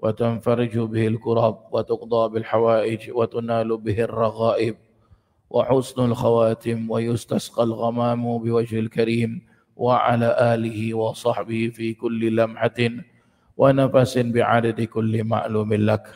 وتنفرج به الكرب وتقضى بالحوائج وتنال به الرغائب وحسن الخواتم ويستسقى الغمام بوجه الكريم وعلى آله وصحبه في كل لمحة ونفس بعدد كل معلوم لك.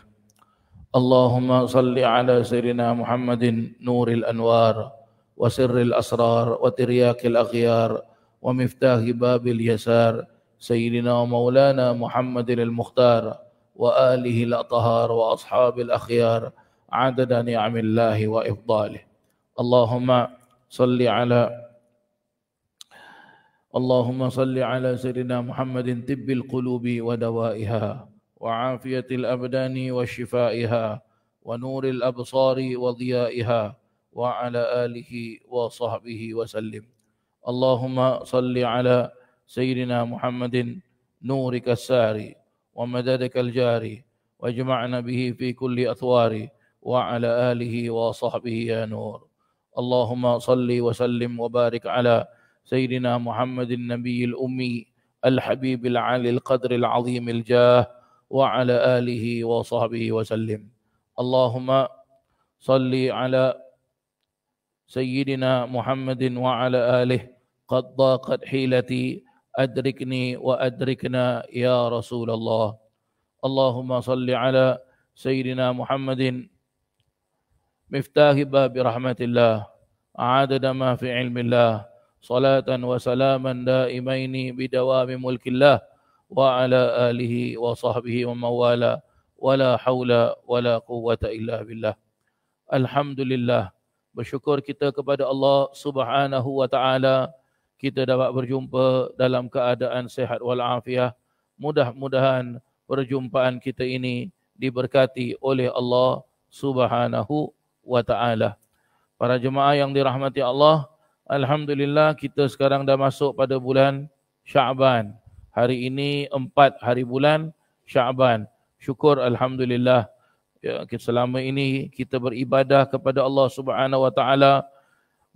اللهم صل على سيدنا محمد نور الأنوار وسر الأسرار وترياك الأغيار ومفتاح باب اليسار سيدنا ومولانا محمد المختار وآله الأطهار وأصحاب الأخيار عدد نعم الله وإفضاله. اللهم صل على سيدنا محمد طب القلوب ودوائها وعافية الأبدان وشفائها ونور الأبصار وضيائها وعلى آله وصحبه وسلم. اللهم صل على سيدنا محمد نورك الساري ومددك الجاري واجمعنا به في كل أثوار وعلى آله وصحبه يا نور. اللهم صل وسلم وبارك على سيدنا محمد النبي الأمي الحبيب العالي القدر العظيم الجاه وعلى آله وصحبه وسلم. اللهم صل على سيدنا محمد وعلى آله قد ضاقت حيلتي أدركني وأدركنا يا رسول الله. اللهم صل على سيدنا محمد مفتاح باب رحمة الله عدد ما في علم الله صلاة وسلاما دائمين بدوام ملك الله وعلى آله وصحبه ومن والاه ولا حول ولا قوة إلا بالله. Alhamdulillah, bersyukur kita kepada Allah Subhanahu wa taala kita dapat berjumpa dalam keadaan sehat walafiat. Mudah-mudahan perjumpaan kita ini diberkati oleh Allah Subhanahu wa taala. Para jemaah yang dirahmati Allah, alhamdulillah kita sekarang dah masuk pada bulan Syaban. Hari ini 4 hari bulan Syaban. Syukur alhamdulillah. Ya, selama ini kita beribadah kepada Allah Subhanahu wa taala.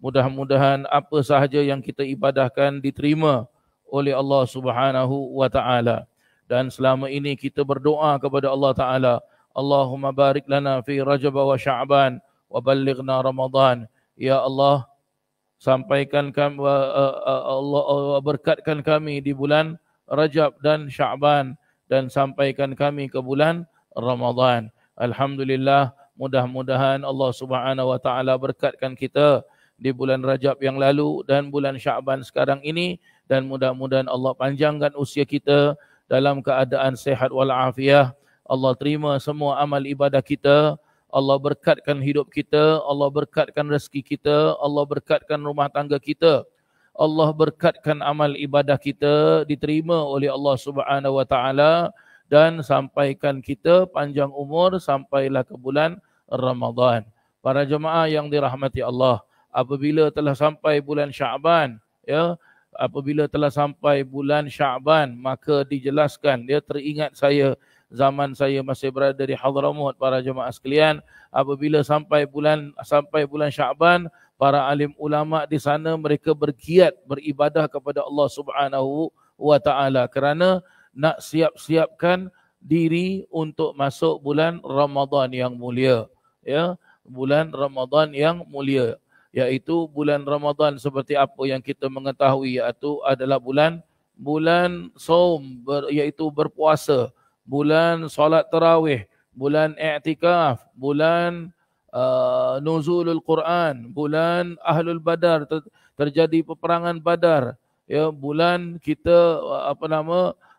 Mudah-mudahan apa sahaja yang kita ibadahkan diterima oleh Allah Subhanahu wa taala. Dan selama ini kita berdoa kepada Allah taala, Allahumma barik lana fi Rajab wa Sya'ban wa ballighna Ramadan. Ya Allah, sampaikan kami Allah berkatkan kami di bulan Rajab dan Sya'ban dan sampaikan kami ke bulan Ramadan. Alhamdulillah, mudah-mudahan Allah Subhanahu wa taala berkatkan kita di bulan Rajab yang lalu dan bulan Sya'ban sekarang ini, dan mudah-mudahan Allah panjangkan usia kita dalam keadaan sehat walafiat. Allah terima semua amal ibadah kita, Allah berkatkan hidup kita, Allah berkatkan rezeki kita, Allah berkatkan rumah tangga kita, Allah berkatkan amal ibadah kita diterima oleh Allah Subhanahu wa taala, dan sampaikan kita panjang umur sampailah ke bulan Ramadan. Para jemaah yang dirahmati Allah, apabila telah sampai bulan Sya'ban, ya, apabila telah sampai bulan Sya'ban, maka dijelaskan, dia teringat saya zaman saya masih berada di Hadramaut, para jemaah sekalian, apabila sampai bulan Sya'ban, para alim ulama di sana mereka bergiat beribadah kepada Allah Subhanahu wa taala kerana nak siap-siapkan diri untuk masuk bulan Ramadan yang mulia, ya, bulan Ramadan yang mulia, iaitu bulan Ramadan seperti apa yang kita mengetahui, iaitu adalah bulan saum, iaitu berpuasa, bulan solat tarawih, bulan i'tikaf, bulan nuzulul Quran, bulan ahlul badar, terjadi peperangan Badar, ya, bulan kita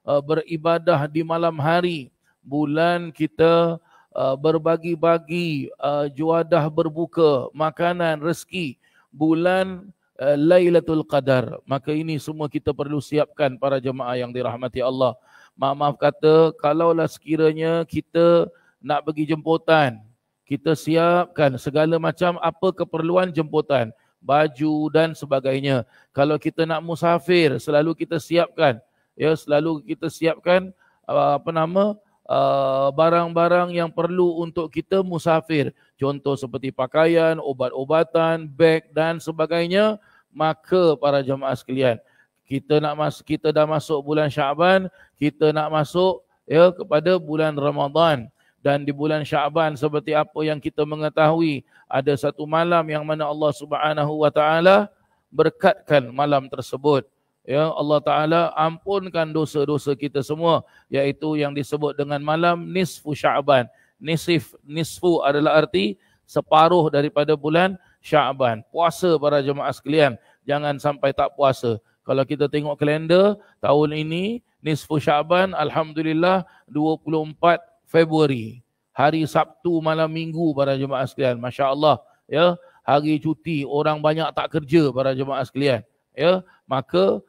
beribadah di malam hari, bulan kita berbagi-bagi juadah berbuka, makanan, rezeki, bulan Lailatul Qadar. Maka ini semua kita perlu siapkan, para jemaah yang dirahmati Allah. Maaf kata, kalaulah sekiranya kita nak pergi jemputan, kita siapkan segala macam apa keperluan jemputan, baju dan sebagainya. Kalau kita nak musafir, selalu kita siapkan, ya, selalu kita siapkan barang-barang yang perlu untuk kita musafir. Contoh seperti pakaian, obat-obatan, beg dan sebagainya. Maka para jemaah sekalian, kita dah masuk bulan Sya'ban, kita nak masuk ya kepada bulan Ramadan. Dan di bulan Syaban seperti apa yang kita mengetahui, ada satu malam yang mana Allah Subhanahu wa taala berkatkan malam tersebut. Ya, Allah Taala ampunkan dosa-dosa kita semua, iaitu yang disebut dengan malam nisfu Syaban. Nisfu adalah arti separuh daripada bulan Syaban. Puasa para jemaah sekalian, jangan sampai tak puasa. Kalau kita tengok kalender tahun ini, nisfu Syaban alhamdulillah 24 Februari. Hari Sabtu malam Minggu para jemaah sekalian. Masya-Allah, ya, hari cuti, orang banyak tak kerja para jemaah sekalian. Ya, maka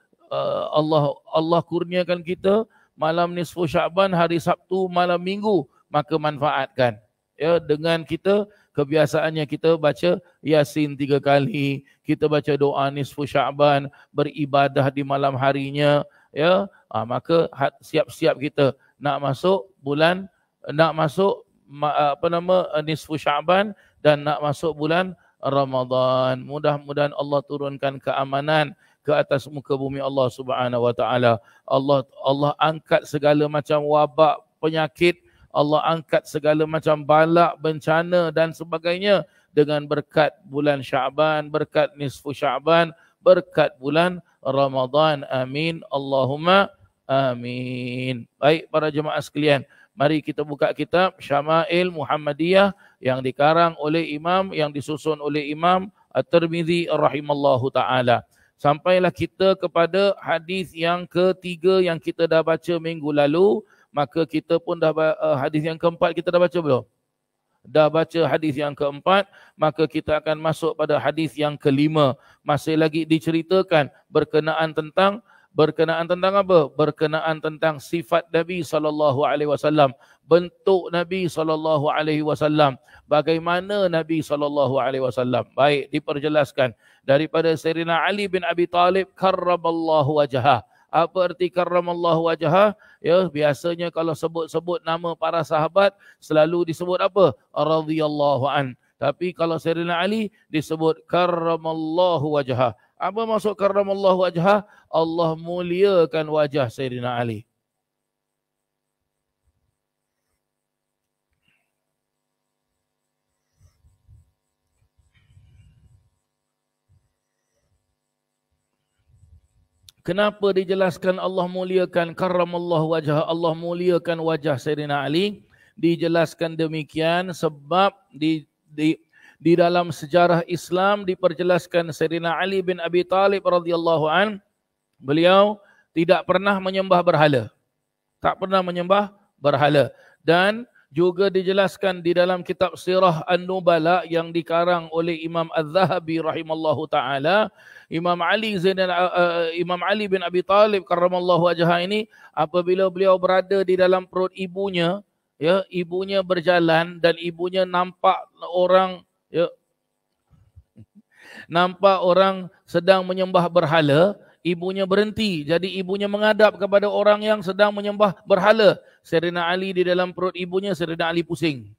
Allah kurniakan kita malam nisfu Syaban, hari Sabtu malam Minggu, maka manfaatkan. Ya, dengan kita kebiasaannya kita baca Yasin 3 kali, kita baca doa nisfu Syaban, beribadah di malam harinya, ya, maka siap-siap kita nak masuk bulan, nak masuk nisfu Syaban dan nak masuk bulan Ramadan. Mudah-mudahan Allah turunkan keamanan ke atas muka bumi Allah Subhanahu wa taala. Allah angkat segala macam wabak, penyakit, Allah angkat segala macam balak, bencana dan sebagainya dengan berkat bulan Syaban, berkat nisfu Syaban, berkat bulan Ramadan. Amin. Allahumma amin. Baik para jemaah sekalian, mari kita buka kitab Syama'il Muhammadiyah yang dikarang oleh Imam, yang disusun oleh Imam At-Tirmizi rahimallahu taala. Sampailah kita kepada hadis yang ketiga yang kita dah baca minggu lalu. Maka kita pun dah hadis yang keempat kita dah baca belum? Dah baca hadis yang keempat, maka kita akan masuk pada hadis yang kelima. Masih lagi diceritakan berkenaan tentang apa? Berkenaan tentang sifat Nabi SAW, bentuk Nabi SAW, bagaimana Nabi SAW. Baik, diperjelaskan daripada Sayyidina Ali bin Abi Talib karramallahu wajhah. Apa arti karramallahu wajhah? Ya, biasanya kalau sebut-sebut nama para sahabat selalu disebut apa? Radhiyallahu an. Tapi kalau Sayyidina Ali disebut karramallahu wajhah. Apa maksud karramallahu wajhah? Allah muliakan wajah Sayyidina Ali. Kenapa dijelaskan Allah muliakan karramallahu wajhah, Allah muliakan wajah Sayyidina Ali? Dijelaskan demikian sebab di dalam sejarah Islam diperjelaskan Sayyidina Ali bin Abi Talib radhiyallahu an, beliau tidak pernah menyembah berhala. Tak pernah menyembah berhala. Dan juga dijelaskan di dalam kitab Sirah An-Nubala yang dikarang oleh Imam Az-Zahabi rahimallahu taala, Imam Ali bin Abi Talib karramallahu wajhah ini, apabila beliau berada di dalam perut ibunya, ya, ibunya berjalan dan ibunya nampak orang, ya, nampak orang sedang menyembah berhala, ibunya berhenti. Jadi ibunya menghadap kepada orang yang sedang menyembah berhala. Sayyidina Ali di dalam perut ibunya, Sayyidina Ali pusing.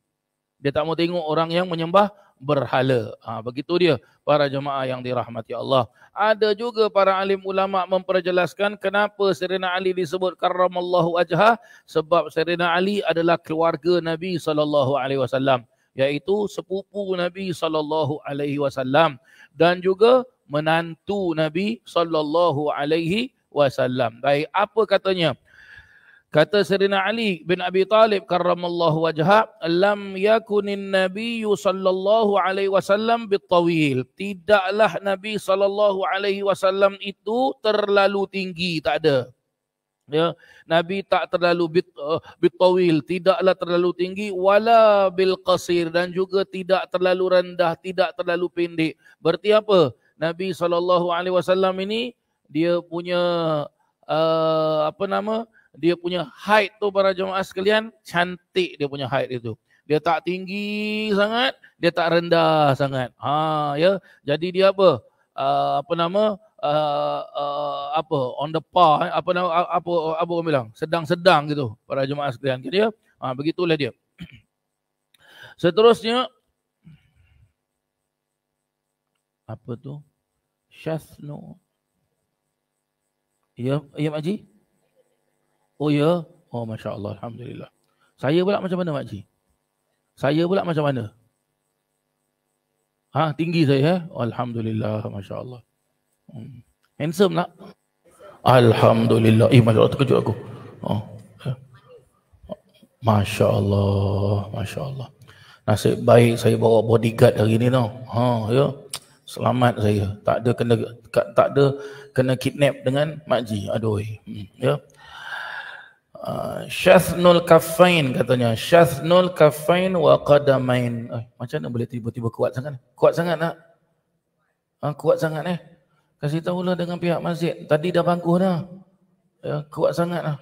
Dia tak mau tengok orang yang menyembah berhala. Begitu dia para jemaah yang dirahmati Allah. Ada juga para alim ulama memperjelaskan kenapa Sayyidina Ali disebut karramallahu wajhah, sebab Sayyidina Ali adalah keluarga Nabi SAW, iaitu sepupu Nabi SAW dan juga menantu Nabi SAW. Baik, apa katanya? Kata Sayyidina Ali bin Abi Talib karramallahu wajhah, lam yakunin nabiyyu sallallahu alaihi wasallam bitawil. Tidaklah Nabi sallallahu alaihi wasallam itu terlalu tinggi, tak ada. Ya, Nabi tak terlalu bitawil, tidaklah terlalu tinggi, wala bil qasir, dan juga tidak terlalu rendah, tidak terlalu pendek. Berarti apa? Nabi sallallahu alaihi wasallam ini dia punya dia punya height tu para jemaah sekalian, cantik dia punya height itu. Dia tak tinggi sangat, dia tak rendah sangat. Ya, jadi dia apa? On the par, apa orang bilang? Sedang-sedang gitu para jemaah sekalian. Jadi begitulah dia. Seterusnya apa tu? Syasnu. Ya, Haji? Oh ya, Oh, Masya Allah. Alhamdulillah. Saya pula macam mana, Makcik? Saya pula macam mana? Tinggi saya. Alhamdulillah. Masya Allah. Handsome tak? Alhamdulillah. Masya Allah, terkejut aku. Masya Allah. Masya Allah. Nasib baik saya bawa bodyguard hari ni tau. Ya. Selamat saya. Tak ada kena kidnap dengan Makji. Aduh. Ya. Syathnul kaffain katanya. Syathnul kaffain wa qadamain. Macam mana boleh tiba-tiba kuat sangat? Kuat sangat tak? Kuat sangat Kasih tahulah dengan pihak masjid. Tadi dah bangkuh dah. Ya, kuat sangat lah.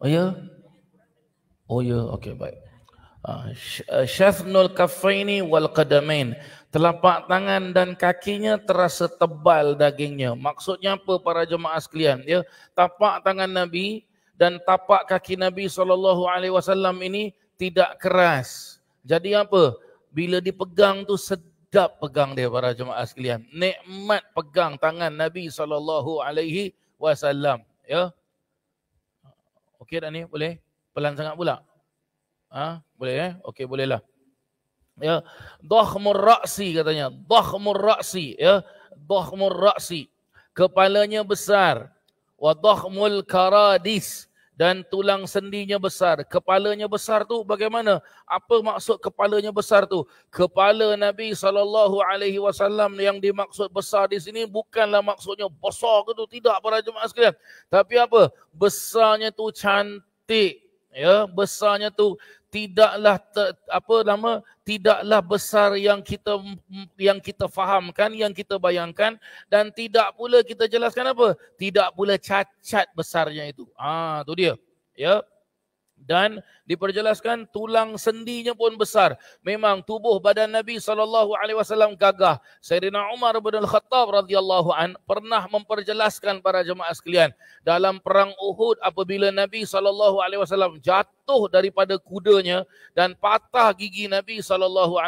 Oh ya? Oh ya, okey baik. Syathnul kaffaini wal qadamain. Telapak tangan dan kakinya terasa tebal dagingnya. Maksudnya apa para jemaah sekalian? Ya, tapak tangan Nabi dan tapak kaki Nabi SAW ini tidak keras. Jadi apa? Bila dipegang tu sedap pegang dia para jemaah sekalian. Nikmat pegang tangan Nabi SAW. Ya. Okey dah ni? Boleh? Pelan sangat pula? Boleh Okey, bolehlah. Ya, dhakhmur ra'si katanya. Dhakhmur ra'si, ya. Dhakhmur ra'si. Kepalanya besar. Wa dhakhmul karadis, dan tulang sendinya besar. Kepalanya besar tu bagaimana? Apa maksud kepalanya besar tu? Kepala Nabi SAW yang dimaksud besar di sini bukanlah maksudnya besar ke tu, tidak para jemaah sekalian. Tapi apa? Besarnya tu cantik. Ya, besarnya tu tidaklah tidaklah besar yang kita fahamkan, yang kita bayangkan, dan tidak pula kita jelaskan apa? Tidak pula cacat besarnya itu. Tu dia. Ya. Dan diperjelaskan tulang sendinya pun besar. Memang tubuh badan Nabi SAW gagah. Sayyidina Umar bin Al-Khattab radhiyallahu an pernah memperjelaskan para jemaah sekalian dalam perang Uhud apabila Nabi SAW jatuh daripada kudanya dan patah gigi Nabi SAW,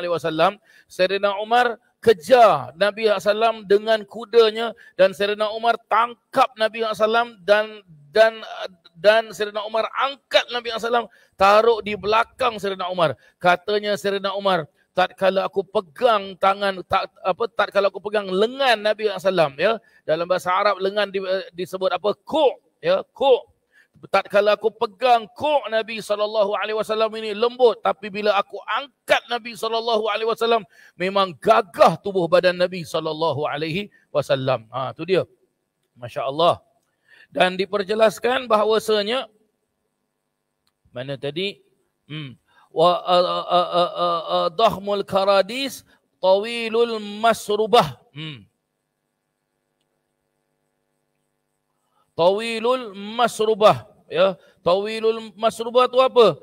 Sayyidina Umar kejar Nabi SAW dengan kudanya dan Sayyidina Umar tangkap Nabi SAW dan Sayyidina Umar angkat Nabi SAW, taruh di belakang Sayyidina Umar. Katanya Sayyidina Umar, tatkala aku pegang tatkala aku pegang lengan Nabi SAW, ya, dalam bahasa Arab lengan disebut apa? Ku', ya, ku'. Tatkala aku pegang ku' Nabi SAW ini lembut, tapi bila aku angkat Nabi SAW, memang gagah tubuh badan Nabi SAW. Tu dia. Masya Allah. Dan diperjelaskan bahawasanya mana tadi? Dhakhmul karadis tawilul masrubah. Tawilul masrubah, ya. Tawilul masrubah tu apa?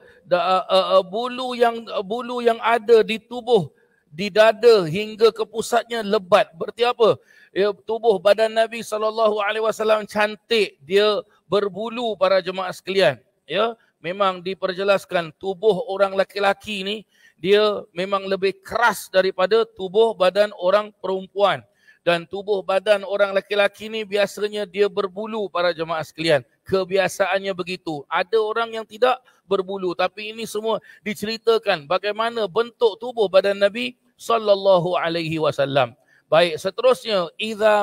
Bulu yang ada di tubuh, di dada hingga ke pusatnya lebat. Berarti apa? Ya, tubuh badan Nabi SAW cantik, dia berbulu para jemaah sekalian. Ya, memang diperjelaskan tubuh orang laki-laki ni dia memang lebih keras daripada tubuh badan orang perempuan. Dan tubuh badan orang laki-laki ni biasanya dia berbulu para jemaah sekalian. Kebiasaannya begitu. Ada orang yang tidak berbulu, tapi ini semua diceritakan bagaimana bentuk tubuh badan Nabi SAW. Baik, seterusnya idza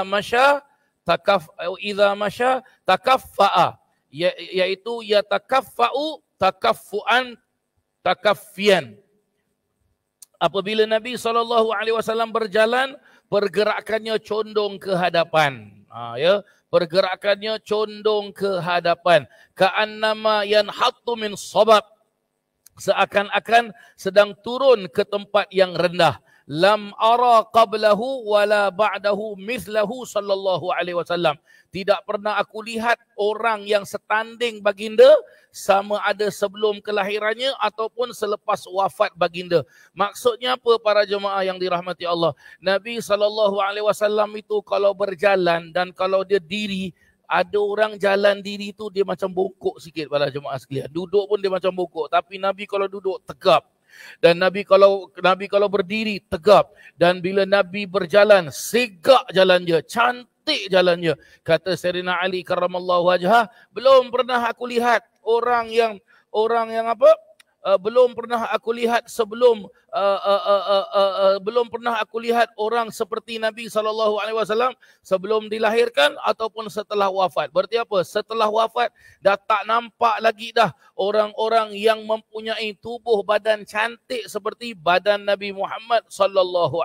masya takaffa'a, iaitu yatakaffa'u takaffuan takaffian. Apabila Nabi SAW berjalan, pergerakannya condong ke hadapan. Ya, pergerakannya condong ke hadapan. Ka'annama yanhattu min sabab, seakan-akan sedang turun ke tempat yang rendah. Lam ara qablahu wala ba'dahu mithlahu sallallahu alaihi wasallam. Tidak pernah aku lihat orang yang setanding baginda sama ada sebelum kelahirannya ataupun selepas wafat baginda. Maksudnya apa para jemaah yang dirahmati Allah? Nabi sallallahu alaihi wasallam itu kalau berjalan dan kalau dia diri, ada orang jalan diri tu dia macam bongkok sikit para jemaah sekalian. Duduk pun dia macam bongkok, tapi Nabi kalau duduk tegap. Dan Nabi kalau berdiri tegap, dan bila Nabi berjalan segak jalan dia, cantik cantik jalannya. Kata Sayyidina Ali karramallahu wajhah, belum pernah aku lihat orang yang apa? Belum pernah aku lihat belum pernah aku lihat orang seperti Nabi SAW sebelum dilahirkan ataupun setelah wafat. Berarti apa? Setelah wafat dah tak nampak lagi dah orang-orang yang mempunyai tubuh badan cantik seperti badan Nabi Muhammad SAW.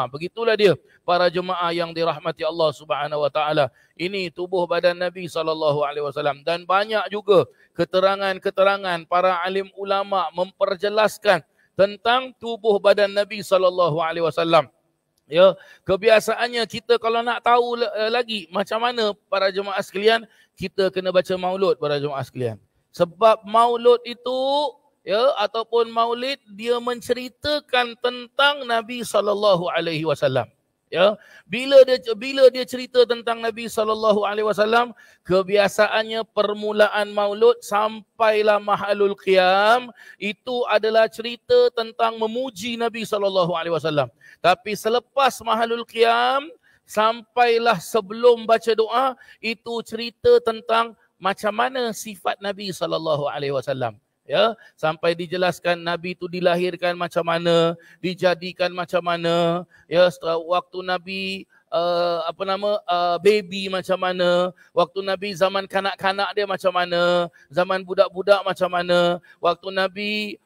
Begitulah dia para jemaah yang dirahmati Allah Subhanahu wa taala. Ini tubuh badan Nabi SAW. Dan banyak juga keterangan-keterangan para alim ulama memperjelaskan tentang tubuh badan Nabi SAW. Ya, kebiasaannya kita kalau nak tahu lagi macam mana para jemaah sekalian, kita kena baca maulud para jemaah sekalian. Sebab maulud itu ataupun maulid dia menceritakan tentang Nabi SAW. Ya, bila dia cerita tentang Nabi SAW, kebiasaannya permulaan maulud sampailah mahalul qiyam itu adalah cerita tentang memuji Nabi SAW. Tapi selepas mahalul qiyam sampailah sebelum baca doa itu cerita tentang macam mana sifat Nabi SAW. Ya, sampai dijelaskan Nabi itu dilahirkan macam mana, dijadikan macam mana, ya, waktu Nabi baby macam mana, waktu Nabi zaman kanak-kanak dia macam mana, zaman budak-budak macam mana, waktu Nabi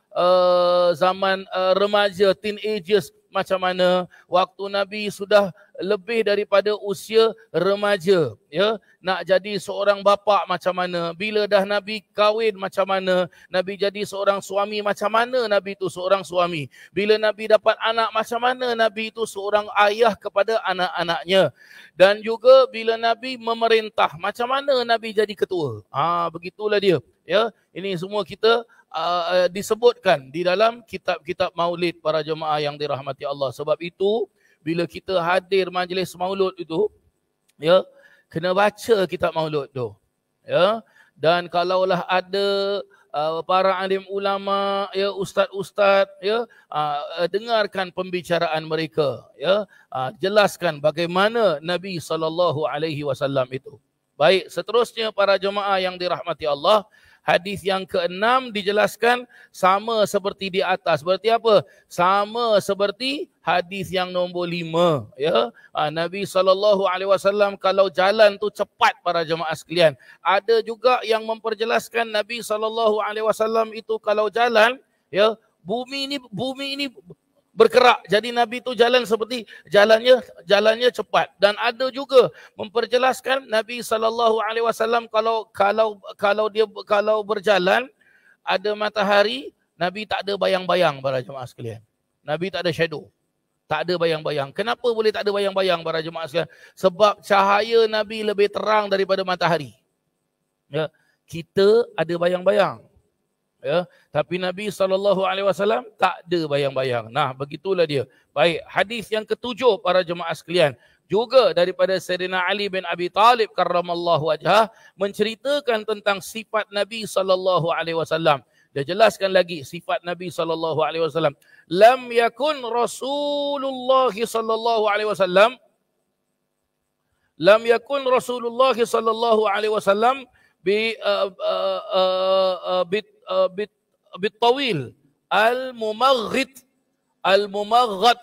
zaman remaja, teenagers macam mana, waktu Nabi sudah lebih daripada usia remaja, ya, nak jadi seorang bapa macam mana, bila dah Nabi kahwin macam mana, Nabi jadi seorang suami macam mana, Nabi itu seorang suami, bila Nabi dapat anak macam mana, Nabi itu seorang ayah kepada anak-anaknya, dan juga bila Nabi memerintah macam mana Nabi jadi ketua. Begitulah dia, ya. Ini semua kita disebutkan di dalam kitab-kitab maulid para jemaah yang dirahmati Allah. Sebab itu bila kita hadir majlis maulud itu, ya, kena baca kitab maulud tu, ya. Dan kalaulah ada para alim ulama, ya, ustaz-ustaz, ya, dengarkan pembicaraan mereka, ya, jelaskan bagaimana Nabi SAW itu. Baik, seterusnya para jemaah yang dirahmati Allah, hadis yang ke-6 dijelaskan sama seperti di atas. Berarti apa? Sama seperti hadis yang nombor 5. Ya? Nabi SAW kalau jalan tu cepat para jemaah sekalian. Ada juga yang memperjelaskan Nabi SAW itu kalau jalan, ya, bumi ini bergerak. Jadi Nabi itu jalan seperti jalannya cepat. Dan ada juga memperjelaskan Nabi SAW kalau berjalan ada matahari, Nabi tak ada bayang-bayang para jemaah sekalian. Nabi tak ada shadow. Tak ada bayang-bayang. Kenapa boleh tak ada bayang-bayang para jemaah sekalian? Sebab cahaya Nabi lebih terang daripada matahari. Ya, kita ada bayang-bayang. Ya, tapi Nabi SAW tak ada bayang-bayang. Nah, begitulah dia. Baik, hadis yang ke-7 para jemaah sekalian, juga daripada Sayyidina Ali bin Abi Talib karramallahu wajhah, menceritakan tentang sifat Nabi SAW. Dia jelaskan lagi sifat Nabi SAW. Lam yakun Rasulullah SAW bitawil al-mumaghid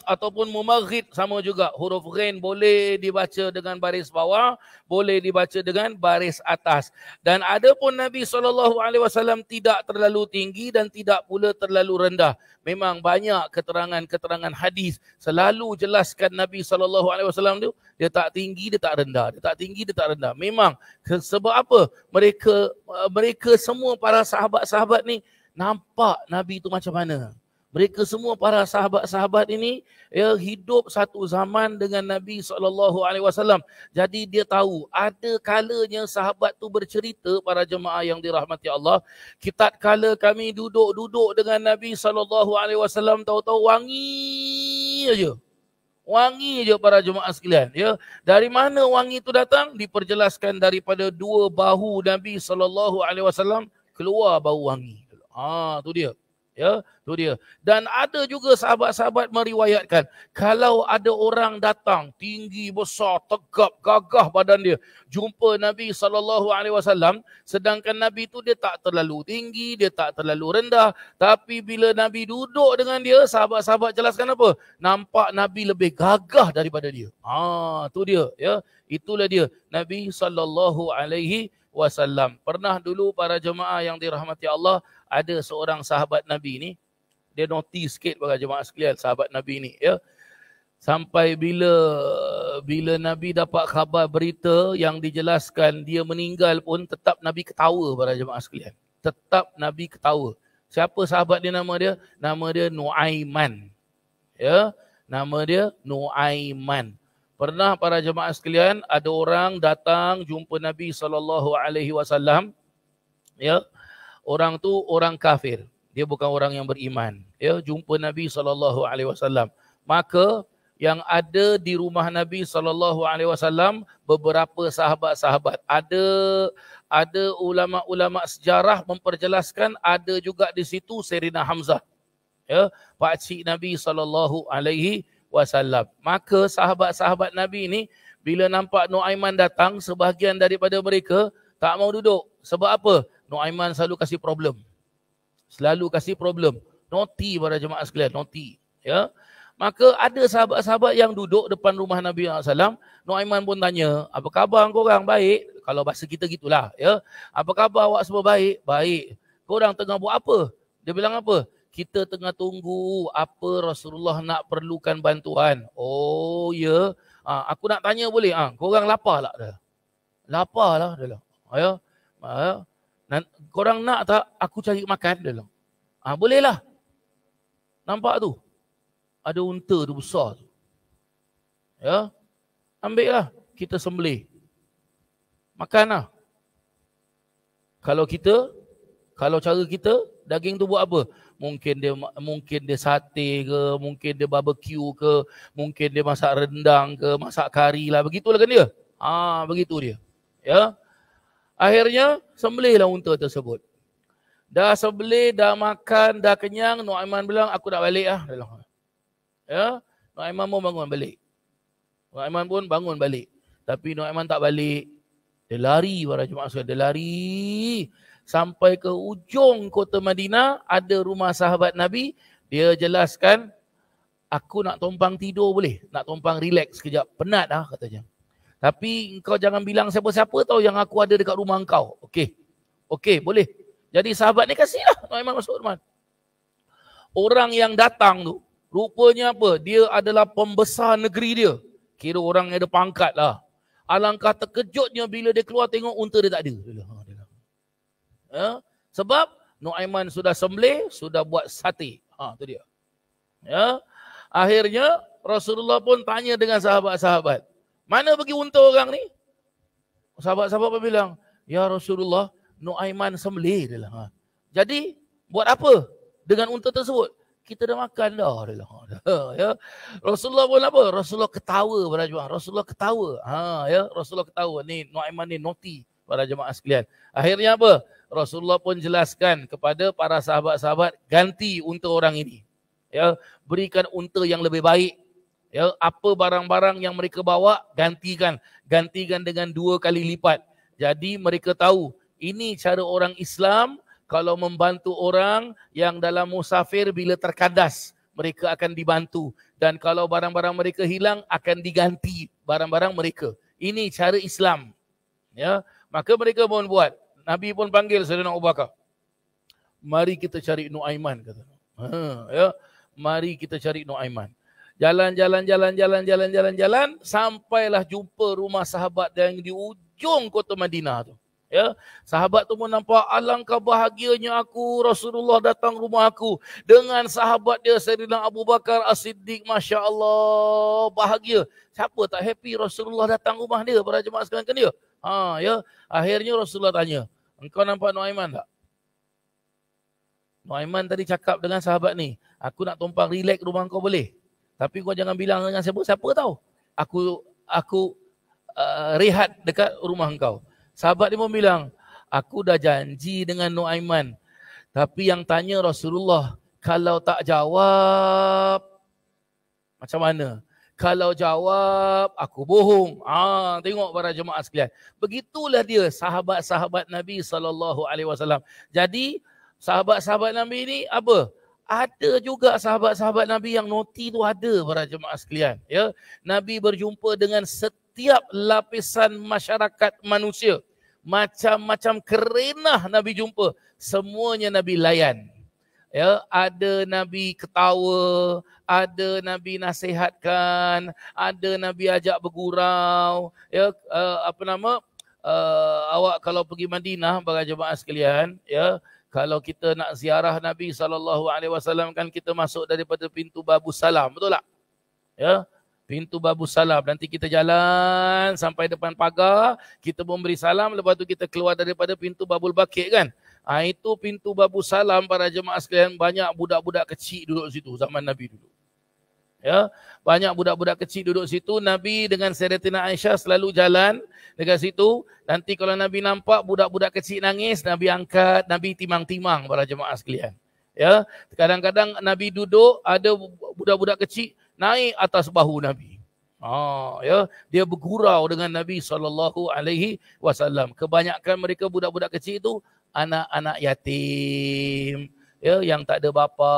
ataupun mumaghid sama juga. Huruf ghain boleh dibaca dengan baris bawah, boleh dibaca dengan baris atas. Dan adapun Nabi SAW tidak terlalu tinggi dan tidak pula terlalu rendah. Memang banyak keterangan-keterangan hadis selalu jelaskan Nabi SAW tu, dia tak tinggi, dia tak rendah. Dia tak tinggi, dia tak rendah. Memang sebab apa? Mereka semua para sahabat-sahabat ni nampak Nabi itu macam mana. Mereka semua para sahabat-sahabat ini, ya, hidup satu zaman dengan Nabi SAW. Jadi dia tahu ada kalanya sahabat tu bercerita para jemaah yang dirahmati Allah. Kita kala kami duduk dengan Nabi SAW, tahu-tahu wangi aja. Wangi je para jemaah sekalian, ya. Dari mana wangi itu datang? Diperjelaskan daripada dua bahu Nabi SAW keluar bau wangi. Tu dia. Ya, tu dia. Dan ada juga sahabat-sahabat meriwayatkan, kalau ada orang datang tinggi besar, tegap, gagah badan dia, jumpa Nabi SAW, sedangkan Nabi tu dia tak terlalu tinggi, dia tak terlalu rendah, tapi bila Nabi duduk dengan dia, sahabat-sahabat jelaskan apa? Nampak Nabi lebih gagah daripada dia. Tu dia, ya. Itulah dia Nabi SAW. Pernah dulu para jemaah yang dirahmati Allah, ada seorang sahabat Nabi ni, dia naughty sikit para jemaah sekalian, sahabat Nabi ni, ya. Sampai bila Nabi dapat khabar berita yang dijelaskan dia meninggal pun, tetap Nabi ketawa para jemaah sekalian. Tetap Nabi ketawa. Siapa sahabat dia, nama dia? Nama dia Nuaiman. Ya, nama dia Nuaiman. Pernah para jemaah sekalian, ada orang datang jumpa Nabi SAW, ya. Orang tu orang kafir. Dia bukan orang yang beriman. Ya, jumpa Nabi SAW. Maka yang ada di rumah Nabi SAW beberapa sahabat-sahabat. Ada ulama-ulama sejarah memperjelaskan ada juga di situ Sayyidina Hamzah. Ya, pakcik Nabi SAW. Maka sahabat-sahabat Nabi ni bila nampak Nuaiman datang, sebahagian daripada mereka tak mau duduk. Sebab apa? Nuaiman selalu kasih problem. Selalu kasih problem. Naughty para jemaah sekalian, naughty. Ya. Maka ada sahabat-sahabat yang duduk depan rumah Nabi SAW. Nuaiman pun tanya, apa khabar korang? Baik. Kalau bahasa kita gitulah. Ya. Apa khabar awak semua? Baik. Baik. Korang tengah buat apa? Dia bilang apa? Kita tengah tunggu apa Rasulullah nak perlukan bantuan. Oh ya. Aku nak tanya boleh? Korang lapar tak? Lapar lah. Ya. Korang nak tak aku cari makan dalam? Bolehlah. Nampak tu? Ada unta tu besar tu. Ya. Ambil lah. Kita sembelih. Makan lah. Kalau cara kita, daging tu buat apa? Mungkin dia sate ke, mungkin dia barbecue ke, mungkin dia masak rendang ke, masak kari lah. Begitulah kan dia? Begitu dia. Ya. Akhirnya sembelihlah unta tersebut. Dah sembelih, dah makan, dah kenyang, Nuaiman bilang aku nak balik lah. Ya, Nuaiman pun bangun balik. Tapi Nuaiman tak balik. Dia lari para jemaah sekalian, dia lari sampai ke ujung kota Madinah, ada rumah sahabat Nabi. Dia jelaskan, aku nak tumpang tidur boleh? Nak tumpang relax sekejap. Penat dah katanya. Tapi engkau jangan bilang siapa-siapa tahu yang aku ada dekat rumah engkau. Okey, boleh. Jadi sahabat ni kasihlah Nuaiman masuk rumah. Orang yang datang tu, rupanya apa? Dia adalah pembesar negeri dia. Kira orang yang ada pangkat lah. Alangkah terkejutnya bila dia keluar tengok unta dia tak ada. Ya? Sebab Nuaiman sudah sembelih, sudah buat sate. Tu dia. Ya? Akhirnya Rasulullah pun tanya dengan sahabat-sahabat, mana pergi unta orang ni? Sahabat-sahabat bilang, ya Rasulullah, Nuaiman sembelih. Jadi, buat apa dengan unta tersebut? Kita dah makan dah. Ya. Rasulullah pun apa? Rasulullah ketawa para jemaah. Rasulullah ketawa. Ya, Rasulullah ketawa. Ni Nuaiman ni naughty para jemaah sekalian. Akhirnya apa? Rasulullah pun jelaskan kepada para sahabat-sahabat, ganti unta orang ini. Ya, berikan unta yang lebih baik. Ya, apa barang-barang yang mereka bawa, gantikan dengan 2 kali lipat. Jadi mereka tahu ini cara orang Islam kalau membantu orang yang dalam musafir bila terkandas, mereka akan dibantu, dan kalau barang-barang mereka hilang akan diganti barang-barang mereka. Ini cara Islam. Ya, maka mereka pun buat. Nabi pun panggil Sayyidina Abu Bakar. Mari kita cari Nuaiman kata. Ya, mari kita cari Nuaiman. Jalan, sampailah jumpa rumah sahabat yang di ujung kota Madinah tu. Ya, sahabat tu pun nampak, alangkah bahagianya aku, Rasulullah datang rumah aku dengan sahabat dia Sayyidina Abu Bakar As-Siddiq, Masya Allah, bahagia. Siapa tak happy Rasulullah datang rumah dia, para jemaah sekalian kan dia? Ya, akhirnya Rasulullah tanya, engkau nampak Nuaiman tak? Nuaiman tadi cakap dengan sahabat ni, aku nak tumpang relax rumah kau boleh? Tapi kau jangan bilang dengan siapa tahu. Aku rehat dekat rumah engkau. Sahabat dia pun bilang, aku dah janji dengan Nuaiman. Tapi yang tanya Rasulullah, Kalau tak jawab, macam mana? Kalau jawab, aku bohong. Tengok para jemaah sekalian. Begitulah dia sahabat-sahabat Nabi SAW. Jadi, sahabat-sahabat Nabi ni apa? Ada juga sahabat-sahabat Nabi yang naughty tu ada para jemaah sekalian. Ya, Nabi berjumpa dengan setiap lapisan masyarakat manusia. Macam-macam kerenah Nabi jumpa. Semuanya Nabi layan. Ya, ada Nabi ketawa, ada Nabi nasihatkan, ada Nabi ajak bergurau. Ya, awak kalau pergi Madinah para jemaah sekalian, ya, kalau kita nak ziarah Nabi SAW kan kita masuk daripada pintu Babus Salam, betul tak? Ya, pintu Babus Salam. Nanti kita jalan sampai depan pagar, kita memberi salam, lepas tu kita keluar daripada pintu Babul Baqi kan? Itu pintu Babus Salam para jemaah sekalian, banyak budak-budak kecil duduk situ zaman Nabi dulu. Ya, banyak budak-budak kecil duduk situ. Nabi dengan Sayyidatina Aisyah selalu jalan dekat situ. Nanti kalau Nabi nampak budak-budak kecil nangis, Nabi angkat, Nabi timang-timang para jemaah sekalian. Ya, kadang-kadang Nabi duduk, ada budak-budak kecil naik atas bahu Nabi. Ya, dia bergurau dengan Nabi SAW. Kebanyakan mereka budak-budak kecil itu anak-anak yatim, ya, yang tak ada bapa,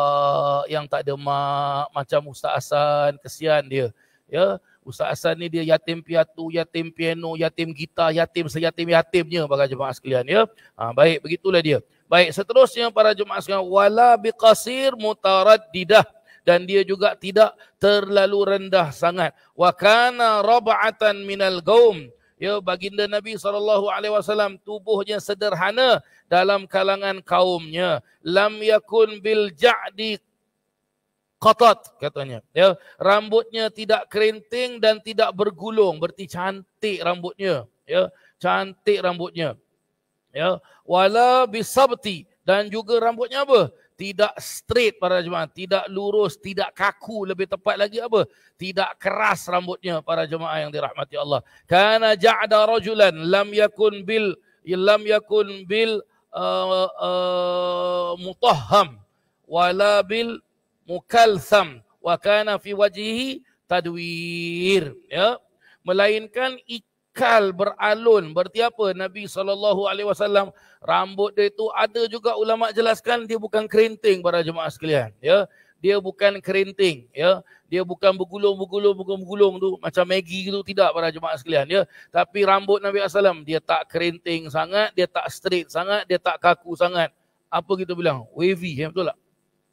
yang tak ada mak, macam Ustaz Hasan, kesian dia. Ya, Ustaz Hasan ni dia yatim piatu, yatim piano, yatim gitar, yatim seyatim-yatimnya para jemaah sekalian, ya. Baik, begitulah dia. Baik, seterusnya para jemaah sekalian, wala biqasir mutaraddidah, dan dia juga tidak terlalu rendah sangat. Wa kana rab'atan minal qaum. Ya, baginda Nabi SAW tubuhnya sederhana dalam kalangan kaumnya. Lam yakun bil ja'di qatat, katanya. Ya, rambutnya tidak kerinting dan tidak bergulung, berarti cantik rambutnya. Ya, cantik rambutnya. Ya, wala bisabti, dan juga rambutnya apa? Tidak straight para jemaah, tidak lurus, tidak kaku, lebih tepat lagi apa? Tidak keras rambutnya para jemaah yang dirahmati Allah. Kana ja'da rajulan lam yakun bil mutahham wala bil mukalsam wa kana fi wajhihi tadwir. Ya, melainkan ikal beralun. Berarti apa? Nabi SAW rambut dia itu, ada juga ulama jelaskan dia bukan kerinting para jemaah sekalian. Ya, dia bukan kerinting. Ya, dia bukan bergulung tu macam Maggi gitu, tidak para jemaah sekalian. Ya, tapi rambut Nabi SAW dia tak kerinting sangat, dia tak straight sangat, dia tak kaku sangat. Apa kita bilang? Wavy, ya, betul tak?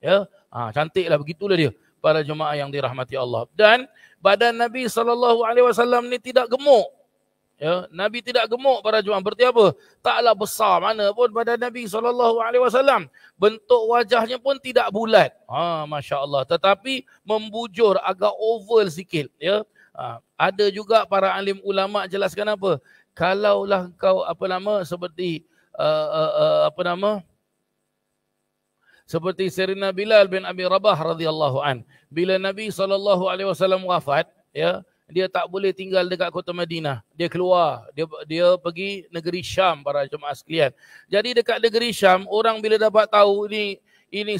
Ya, cantiklah, begitulah dia para jemaah yang dirahmati Allah. Dan badan Nabi SAW ni tidak gemuk. Ya, Nabi tidak gemuk para jemaah. Berarti apa? Taklah besar mana pun badan Nabi SAW. Bentuk wajahnya pun tidak bulat. Masya Allah. Tetapi membujur, agak oval sikit. Ya, ada juga para alim ulama jelaskan apa? Kalaulah kau seperti seperti Sayyidina Bilal bin Abi Rabah radhiyallahu an. Bila Nabi SAW wafat, ya, dia tak boleh tinggal dekat kota Madinah. Dia keluar, dia pergi negeri Syam para jemaah sekalian. Jadi dekat negeri Syam, orang bila dapat tahu ini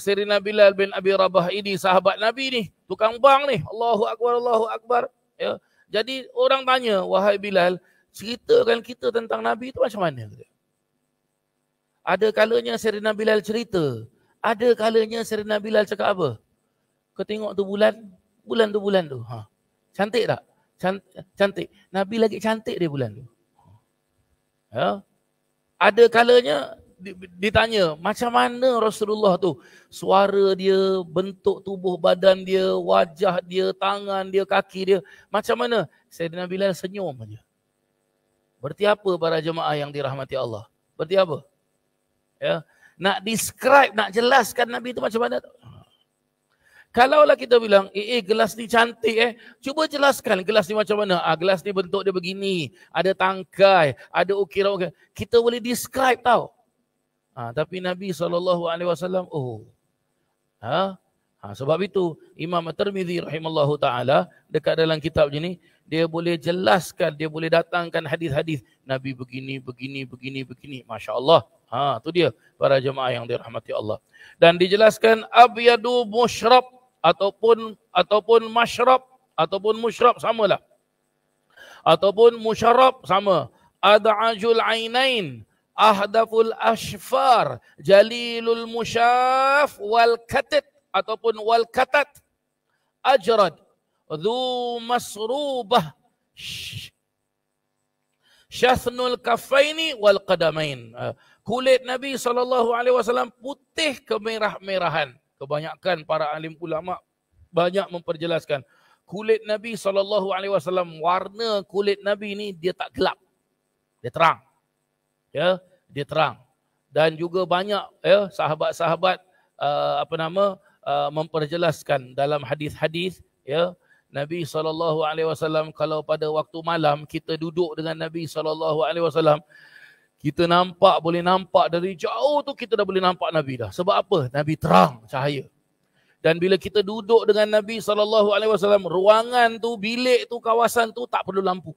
Sayyidina Bilal bin Abi Rabah ini sahabat Nabi ni, tukang bang ni. Allahu akbar, Allahu akbar. Ya. Jadi orang tanya, wahai Bilal, ceritakan kita tentang Nabi itu macam mana? Ada kalanya Sayyidina Bilal cerita. Ada kalanya Sayyidina Bilal cakap apa? Kau tengok tu bulan tu. Cantik tak? Cantik. Nabi lagi cantik dia bulan tu. Ya. Ada kalanya ditanya, macam mana Rasulullah tu? Suara dia, bentuk tubuh badan dia, wajah dia, tangan dia, kaki dia, macam mana? Sayyidina Bilal senyum saja. Berarti apa para jemaah yang dirahmati Allah? Berarti apa? Ya. Nak describe, nak jelaskan Nabi itu macam mana? Kalaulah kita bilang, gelas ni cantik cuba jelaskan gelas ni macam mana? Gelas ni bentuk dia begini, ada tangkai, ada ukiran. Kita boleh describe tau. Tapi Nabi SAW, Sebab itu Imam At-Tirmidzi rahimallahu taala dekat dalam kitab ni dia boleh jelaskan, dia boleh datangkan hadis-hadis Nabi begini. Masya-Allah. Tu dia para jemaah yang dirahmati Allah. Dan dijelaskan abyadu musyrab ataupun masyrab ataupun musyrab samalah. Ataupun musyarab sama. Ad'ajul ainain, ahdaful ashfar, jalilul musyaf wal katat ataupun wal katat, ajrad, dhu masrubah, syathnul kafaini wal qadamain. Kulit Nabi SAW putih kemerah-merahan. Kebanyakan para alim ulama banyak memperjelaskan kulit Nabi SAW, warna kulit Nabi ni dia tak gelap, dia terang, ya, dia terang. Dan juga banyak sahabat-sahabat memperjelaskan dalam hadis-hadis, ya, Nabi SAW kalau pada waktu malam kita duduk dengan Nabi SAW, kita boleh nampak dari jauh tu, kita dah boleh nampak Nabi dah. Sebab apa? Nabi terang cahaya. Dan bila kita duduk dengan Nabi SAW, ruangan tu, bilik tu, kawasan tu tak perlu lampu.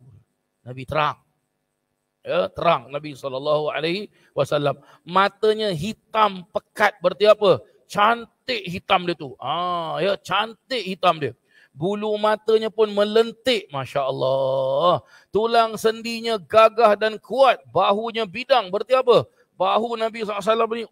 Nabi terang. Ya, terang Nabi SAW. Matanya hitam pekat, berarti apa? Cantik hitam dia tu. Ya, cantik hitam dia. Bulu matanya pun melentik, Masya Allah. Tulang sendinya gagah dan kuat. Bahunya bidang, berarti apa? Bahu Nabi SAW ni,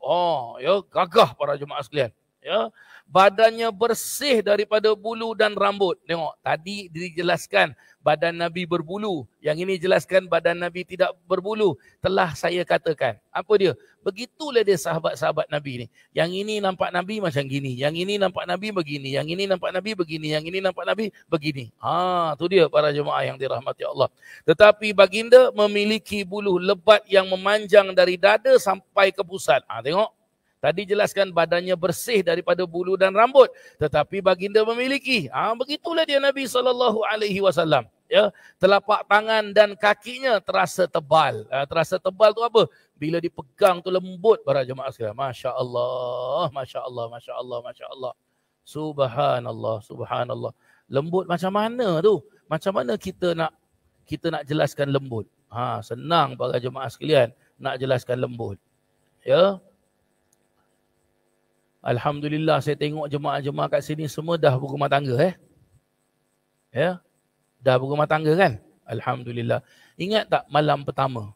ya, gagah para jemaah sekalian. Ya, badannya bersih daripada bulu dan rambut. Tengok, tadi dijelaskan badan Nabi berbulu. Yang ini jelaskan badan Nabi tidak berbulu. Telah saya katakan. Apa dia? Begitulah dia sahabat-sahabat Nabi ni. Yang ini nampak Nabi macam gini. Yang ini nampak Nabi begini. Yang ini nampak Nabi begini. Yang ini nampak Nabi begini. Tu dia para jemaah yang dirahmati Allah. Tetapi baginda memiliki bulu lebat yang memanjang dari dada sampai ke pusat. Tengok. Tadi jelaskan badannya bersih daripada bulu dan rambut. Tetapi baginda memiliki. Begitulah dia Nabi SAW. Ya, telapak tangan dan kakinya terasa tebal. Terasa tebal tu apa? Bila dipegang tu lembut para jemaah sekalian. Masya Allah. Masya Allah. Masya Allah. Masya Allah. Subhanallah. Subhanallah. Lembut macam mana tu? Macam mana kita nak jelaskan lembut? Senang para jemaah sekalian nak jelaskan lembut. Ya. Alhamdulillah saya tengok jemaah-jemaah kat sini semua dah berumah tangga. Ya. Dah berumah tangga kan? Alhamdulillah. Ingat tak malam pertama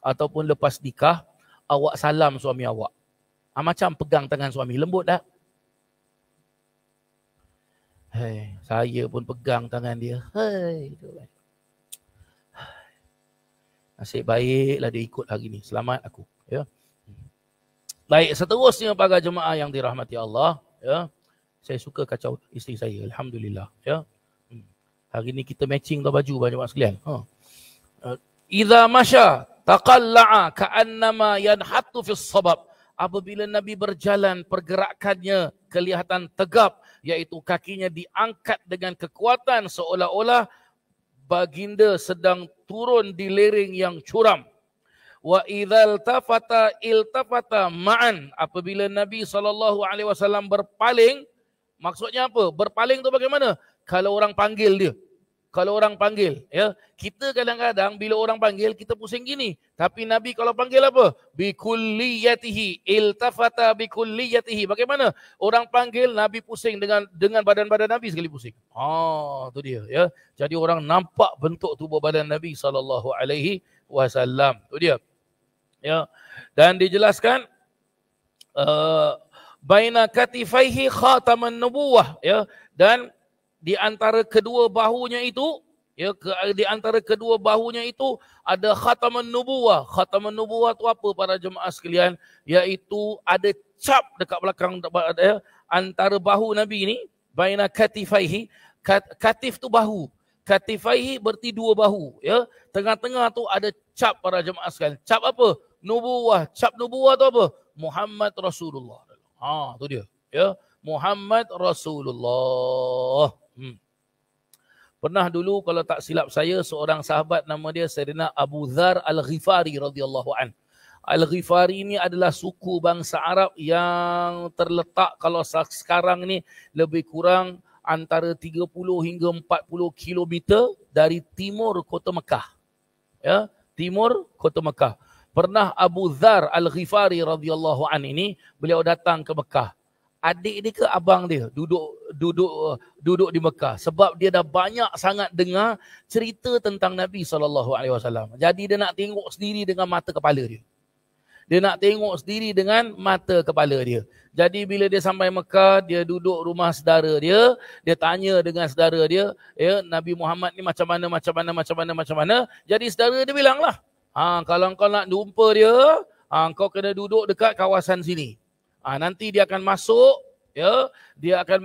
ataupun lepas nikah awak salam suami awak? Macam pegang tangan suami, lembut tak? Saya pun pegang tangan dia. Nasib baiklah dia ikut hari ni. Selamat aku, ya. Baik, seterusnya para jemaah yang dirahmati Allah, ya. Saya suka kacau isteri saya, alhamdulillah, ya. Hari ni kita matching tu baju jemaah sekalian. Idza masya taqalla'a ka'annama yanhattu fis sabab. Apabila Nabi berjalan, pergerakannya kelihatan tegap, iaitu kakinya diangkat dengan kekuatan seolah-olah baginda sedang turun di lereng yang curam. Wa idzal iltafata ma'an. Apabila Nabi SAW berpaling, maksudnya apa? Berpaling tu bagaimana? Kalau orang panggil dia. Kalau orang panggil, ya. Kita kadang-kadang bila orang panggil kita pusing gini. Tapi Nabi kalau panggil apa? Bikulliyatihi, iltafata bikulliyatihi. Bagaimana? Orang panggil Nabi pusing dengan badan-badan Nabi sekali pusing. Tu dia, ya. Jadi orang nampak bentuk tubuh badan Nabi SAW. Tu dia. Ya. Dan dijelaskan baina katifaihi khataman nubuwah, ya. Dan di antara kedua bahunya itu, ya, di antara kedua bahunya itu ada khataman nubuwah. Khataman nubuwah tu apa para jemaah sekalian? Iaitu ada cap dekat belakang, ya, antara bahu Nabi ni, baina katifaihi. Katif tu bahu. Katifaihi berarti dua bahu, ya. Tengah-tengah tu ada cap para jemaah sekalian. Cap apa? Nubuwah. Cap nubuwah tu apa? Muhammad Rasulullah. Tu dia, ya. Muhammad Rasulullah. Pernah dulu kalau tak silap saya seorang sahabat nama dia Sayyidina Abu Dzar Al-Ghifari radhiyallahu an. Al-Ghifari ini adalah suku bangsa Arab yang terletak kalau sekarang ni lebih kurang antara 30 hingga 40 kilometer dari timur kota Mekah. Ya, timur kota Mekah. Pernah Abu Dzar Al-Ghifari radhiyallahu an ini beliau datang ke Mekah. Adik dia ke abang dia duduk di Mekah sebab dia dah banyak sangat dengar cerita tentang Nabi SAW. Jadi dia nak tengok sendiri dengan mata kepala dia. Dia nak tengok sendiri dengan mata kepala dia. Jadi bila dia sampai Mekah, dia duduk rumah saudara dia, dia tanya dengan saudara dia, ya, Nabi Muhammad ni macam mana. Jadi saudara dia bilang lah, kalau kau nak jumpa dia, kau kena duduk dekat kawasan sini. Nanti dia akan masuk, ya, dia akan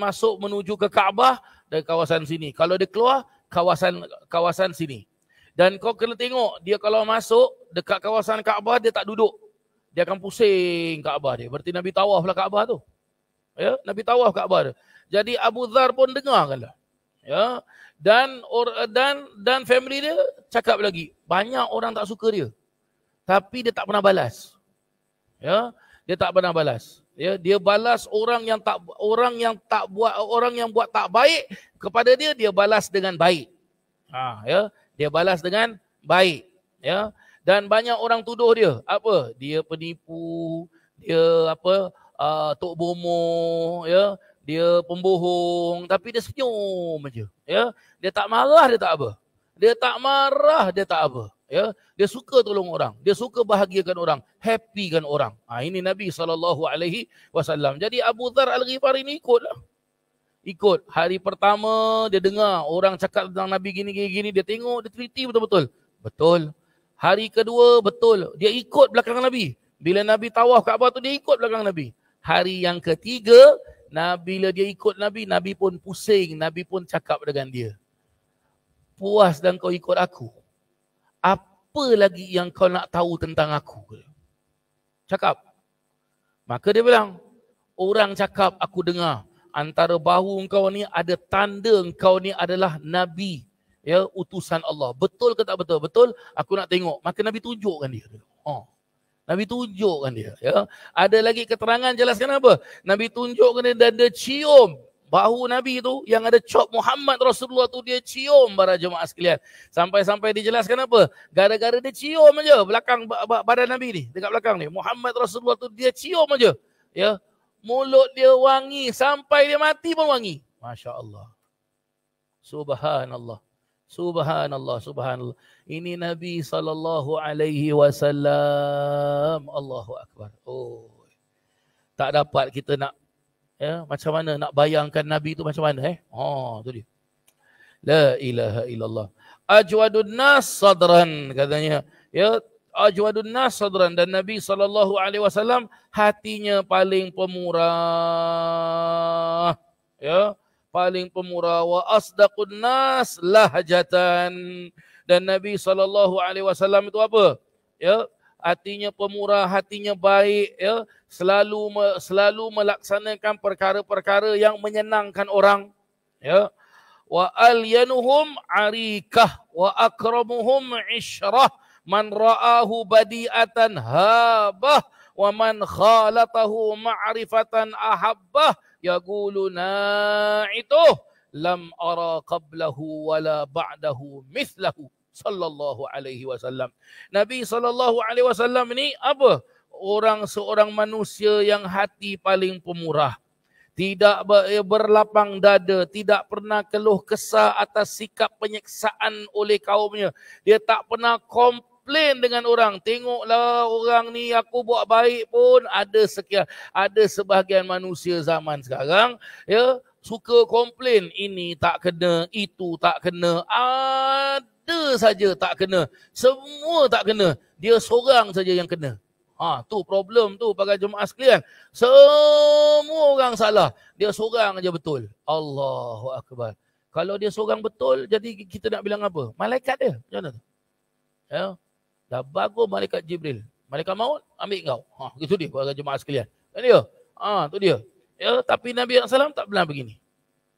masuk menuju ke Kaabah dari kawasan sini. Kalau dia keluar, kawasan sini. Dan kau kena tengok, dia kalau masuk dekat kawasan Kaabah, dia tak duduk. Dia akan pusing Kaabah dia. Berarti Nabi tawaf lah Kaabah tu. Ya, Nabi tawaf Kaabah tu. Jadi Abu Dzar pun dengar kan lah. Ya, dan family dia cakap lagi, banyak orang tak suka dia. Tapi dia tak pernah balas. Ya, dia tak pernah balas. Ya, dia balas orang yang buat tak baik kepada dia, dia balas dengan baik. Ya, dia balas dengan baik. Ya, dan banyak orang tuduh dia apa? Dia penipu, dia tok bomo, ya, dia pembohong, tapi dia senyum aja. Ya, dia tak marah, dia tak apa. Dia tak marah, dia tak apa. Ya, dia suka tolong orang, dia suka bahagiakan orang, happykan orang. Ini Nabi SAW. Jadi Abu Dzar Al-Ghifari ini ikutlah. Ikut. Hari pertama dia dengar orang cakap tentang Nabi gini, dia tengok, dia teliti betul-betul. Betul. Hari kedua betul, dia ikut belakang Nabi. Bila Nabi tawaf Kaabah tu, dia ikut belakang Nabi. Hari yang ketiga, bila dia ikut Nabi, Nabi pun pusing, Nabi pun cakap dengan dia, puas dan kau ikut aku, apa lagi yang kau nak tahu tentang aku? Cakap. Maka dia bilang, orang cakap aku dengar, antara bahu engkau ni ada tanda engkau ni adalah Nabi, ya, utusan Allah. Betul ke tak betul? Betul, aku nak tengok. Maka Nabi tunjukkan dia. Nabi tunjukkan dia. Ya. Ada lagi keterangan jelaskan apa? Nabi tunjukkan dia dan dia cium bahu Nabi tu yang ada cop Muhammad Rasulullah tu, dia cium para jemaah sekalian. Sampai-sampai dijelaskan apa? Gara-gara dia cium aja belakang badan Nabi ni, dekat belakang ni. Muhammad Rasulullah tu dia cium aja. Ya. Mulut dia wangi sampai dia mati pun wangi. Masya-Allah. Subhanallah. Subhanallah, subhanallah. Ini Nabi SAW. Allahu Akbar. Tak dapat kita nak, ya, macam mana nak bayangkan Nabi tu macam mana, tu dia. La ilaha illallah. Ajwadun nas sadran, katanya. Ya, ajwadun nas sadran, dan Nabi SAW hatinya paling pemurah. Ya, paling pemurah. Wa asdaqun nas lahjatan, dan Nabi SAW itu apa? Ya, hatinya pemurah, hatinya baik, ya, selalu melaksanakan perkara-perkara yang menyenangkan orang. Ya. Wa alyanuhum arikah wa akramuhum isyrah, man ra'ahu badi'atan habah wa man khalatahu ma'rifatan ahabbah, yaqulu na'ituh lam ara qablahu wala ba'dahu mithlahu sallallahu alaihi wasallam. Nabi sallallahu alaihi wasallam ni apa? Seorang manusia yang hati paling pemurah, tidak berlapang dada, tidak pernah keluh kesah atas sikap penyiksaan oleh kaumnya. Dia tak pernah komplain dengan orang. Tengoklah orang ni, aku buat baik pun ada sebahagian manusia zaman sekarang, ya, suka komplain, ini tak kena, itu tak kena, ada saja tak kena, semua tak kena, dia seorang saja yang kena. Tu problem tu para jemaah sekalian. Semua orang salah, dia seorang aja betul. Allahu Akbar. Kalau dia seorang betul, jadi kita nak bilang apa? Malaikat dia, macam mana tu? Ya. Dah bagus malaikat Jibril, malaikat maut ambil kau. Gitu dia para jemaah sekalian. Kan dia? Tu dia. Ya, tapi Nabi SAW tak pernah begini.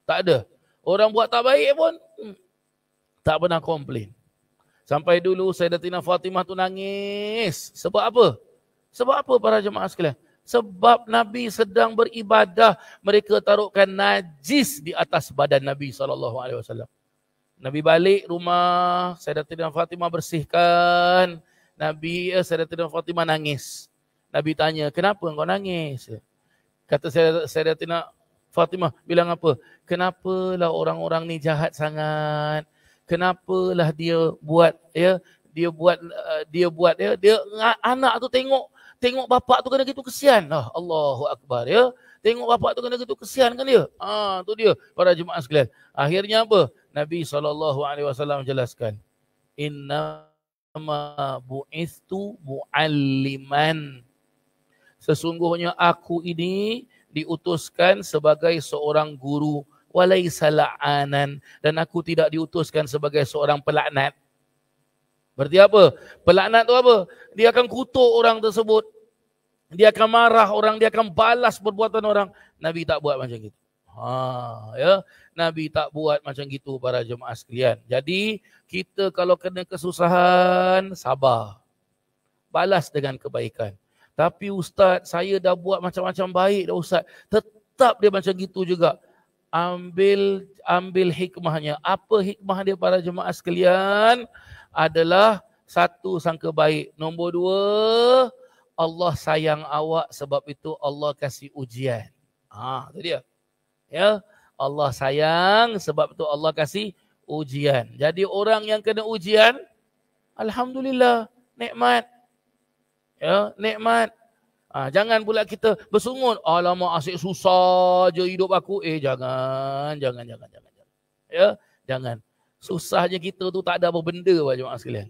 Tak ada. Orang buat tak baik pun tak pernah komplain. Sampai dulu Sayyidatina Fatimah tu nangis. Sebab apa? Sebab apa para jemaah sekalian? Sebab Nabi sedang beribadah, mereka taruhkan najis di atas badan Nabi SAW. Nabi balik rumah, Sayyidatina Fatimah bersihkan. Sayyidatina Fatimah nangis. Nabi tanya, kenapa engkau nangis? Kata Sayyidatina Fatimah, bilang apa? Kenapalah orang-orang ni jahat sangat? Kenapalah dia buat anak tu tengok bapak tu kena gitu kesian. Allahu Akbar ya. Tengok bapak tu kena gitu kesian kan dia. Tu dia para jemaah sekalian. Akhirnya apa? Nabi SAW jelaskan, innama bu'istu mu'alliman. Sesungguhnya aku ini diutuskan sebagai seorang guru, walaisa la'anan, dan aku tidak diutuskan sebagai seorang pelaknat. Berarti apa? Pelaknat tu apa? Dia akan kutuk orang tersebut. Dia akan marah orang, dia akan balas perbuatan orang. Nabi tak buat macam gitu. Ya, Nabi tak buat macam gitu para jemaah sekalian. Jadi kita kalau kena kesusahan, sabar. Balas dengan kebaikan. Tapi ustaz, saya dah buat macam-macam baik dah ustaz. Tetap dia macam gitu juga. Ambil hikmahnya. Apa hikmah dia para jemaah sekalian? Adalah satu, sangka baik. Nombor dua, Allah sayang awak, sebab itu Allah kasih ujian. Itu dia. Ya, Allah sayang, sebab itu Allah kasih ujian. Jadi orang yang kena ujian, alhamdulillah, nikmat. Ya, nikmat. Jangan pula kita bersungut, alamak asyik susah je hidup aku. Jangan. Ya, jangan. Susahnya kita tu tak ada apa benda pak jemaah sekalian.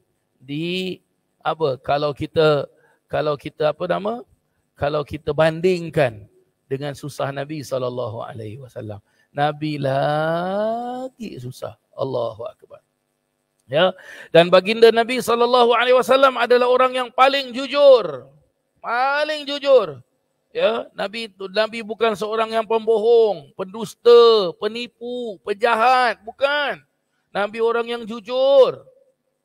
Kalau kita bandingkan dengan susah Nabi SAW. Nabi lagi susah. Allahu Akbar. Ya, dan baginda Nabi SAW adalah orang yang paling jujur. Paling jujur. Ya, Nabi bukan seorang yang pembohong, pendusta, penipu, penjahat, bukan. Nabi orang yang jujur.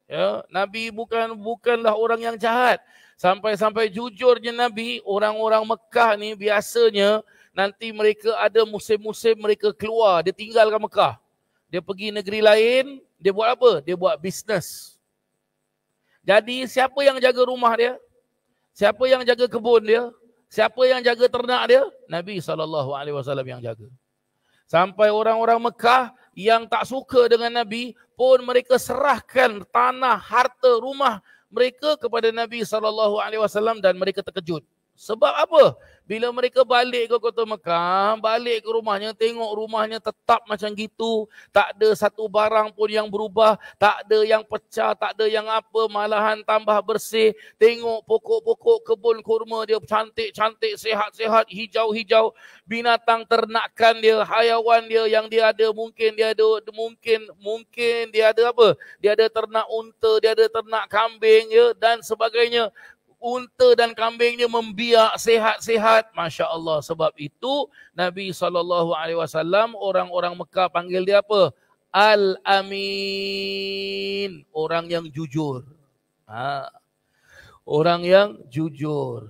Ya, Nabi bukanlah orang yang jahat. Sampai jujurnya Nabi, orang-orang Mekah ni biasanya nanti mereka ada musim-musim mereka keluar, dia tinggalkan Mekah. Dia pergi negeri lain, dia buat apa? Dia buat bisnes. Jadi siapa yang jaga rumah dia? Siapa yang jaga kebun dia? Siapa yang jaga ternak dia? Nabi SAW yang jaga. Sampai orang-orang Mekah yang tak suka dengan Nabi pun mereka serahkan tanah, harta, rumah mereka kepada Nabi SAW dan mereka terkejut. Sebab apa? Bila mereka balik ke kota Mekah, balik ke rumahnya, tengok rumahnya tetap macam gitu. Tak ada satu barang pun yang berubah. Tak ada yang pecah, tak ada yang apa. Malahan tambah bersih. Tengok pokok-pokok kebun kurma dia cantik-cantik, sehat-sehat, hijau-hijau. Binatang ternakan dia, hayawan dia yang dia ada. Mungkin dia ada apa? Dia ada ternak unta, dia ada ternak kambing ya, dan sebagainya. Unta dan kambingnya membiak sehat-sehat. Masya Allah. Sebab itu Nabi SAW, orang-orang Mekah panggil dia apa? Al-Amin. Orang yang jujur. Orang yang jujur.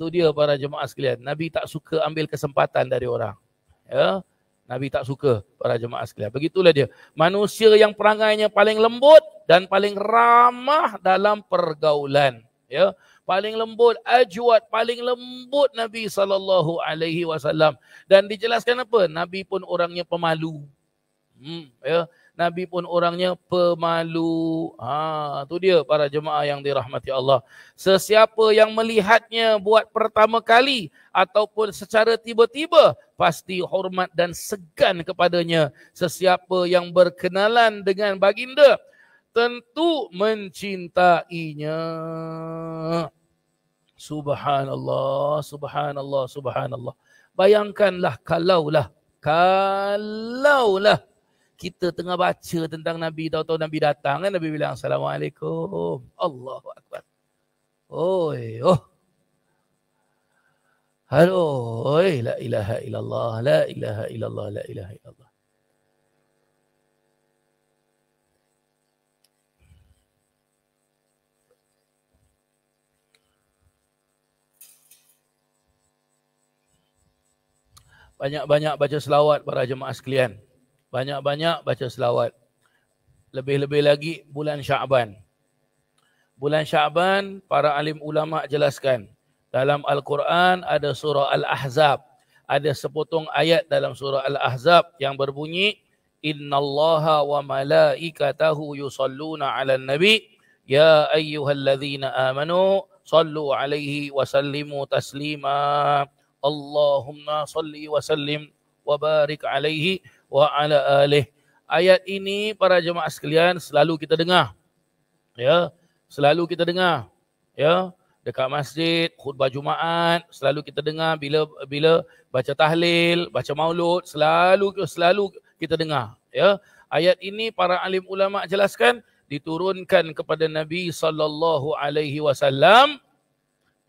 Tu dia para jemaah sekalian. Nabi tak suka ambil kesempatan dari orang. Ya, Nabi tak suka para jemaah sekalian. Begitulah dia. Manusia yang perangainya paling lembut dan paling ramah dalam pergaulan. Ya, paling lembut, ajwad, paling lembut Nabi SAW. Dan dijelaskan apa? Nabi pun orangnya pemalu. Ya, Nabi pun orangnya pemalu. Tu dia para jemaah yang dirahmati Allah. Sesiapa yang melihatnya buat pertama kali ataupun secara tiba-tiba, pasti hormat dan segan kepadanya. Sesiapa yang berkenalan dengan baginda, tentu mencintainya. Subhanallah, subhanallah, subhanallah. Bayangkanlah kalaulah kita tengah baca tentang Nabi, tahu-tahu Nabi datang kan, Nabi bilang Assalamualaikum. Allahu Akbar. Halo, la ilaha illallah, la ilaha illallah, la ilaha illallah. Banyak-banyak baca selawat para jemaah sekalian. Banyak-banyak baca selawat. Lebih-lebih lagi bulan Syaban. Bulan Syaban, para alim ulama jelaskan. Dalam Al-Quran ada surah Al-Ahzab. Ada sepotong ayat dalam surah Al-Ahzab yang berbunyi, Innallaha wa malaikatahu yusalluna ala nabi, ya ayyuhalladzina amanu, sallu alaihi wa sallimu taslima. Allahumma salli wa sallim wa barik alaihi wa ala alih. Ayat ini para jemaah sekalian selalu kita dengar. Ya, selalu kita dengar. Ya, dekat masjid, khutbah Jumaat, selalu kita dengar bila baca tahlil, baca maulud, selalu kita dengar. Ya, ayat ini para alim ulama jelaskan diturunkan kepada Nabi sallallahu alaihi wasallam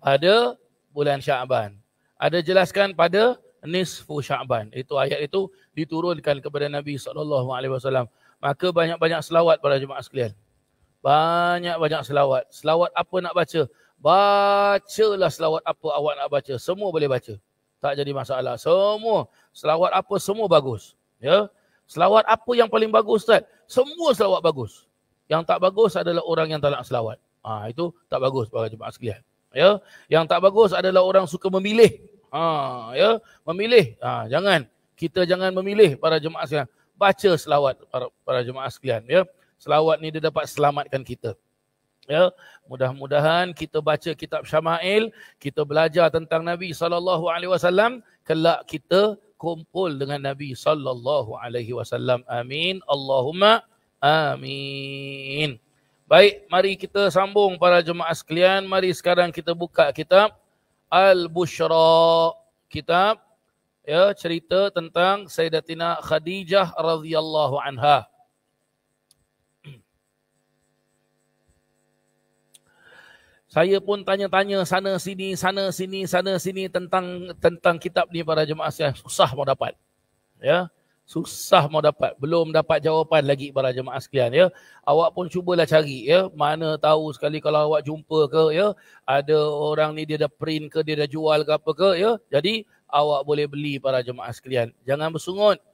pada bulan Syaban. Ada jelaskan pada nisfu Syaban. Itu ayat itu diturunkan kepada Nabi sallallahu alaihi wasallam. Maka banyak-banyak selawat para jemaah sekalian. Banyak-banyak selawat. Selawat apa nak baca? Bacalah selawat apa awak nak baca. Semua boleh baca. Tak jadi masalah. Semua. Selawat apa semua bagus. Ya. Selawat apa yang paling bagus, Ustaz? Semua selawat bagus. Yang tak bagus adalah orang yang tak nak selawat. Itu tak bagus para jemaah sekalian. Ya, yang tak bagus adalah orang suka memilih. Ya, memilih. Jangan. Kita jangan memilih para jemaah sekalian. Baca selawat para jemaah sekalian. Ya, selawat ni dia dapat selamatkan kita. Ya, mudah-mudahan kita baca kitab Syama'il, kita belajar tentang Nabi sallallahu alaihi wasallam, kelak kita kumpul dengan Nabi sallallahu alaihi wasallam. Amin. Allahumma amin. Baik, mari kita sambung para jemaah sekalian. Mari sekarang kita buka kitab Al-Bushra. Kitab ya cerita tentang Sayyidatina Khadijah radhiyallahu anha. Saya pun tanya-tanya sana sini tentang kitab ni para jemaah sekalian. Susah mau dapat. Ya. Susah mau dapat. Belum dapat jawapan lagi para jemaah sekalian. Ya. Awak pun cubalah cari. Ya. Mana tahu sekali kalau awak jumpa ke. Ya. Ada orang ni dia dah print ke, dia dah jual ke apa ke. Ya. Jadi awak boleh beli para jemaah sekalian. Jangan bersungut.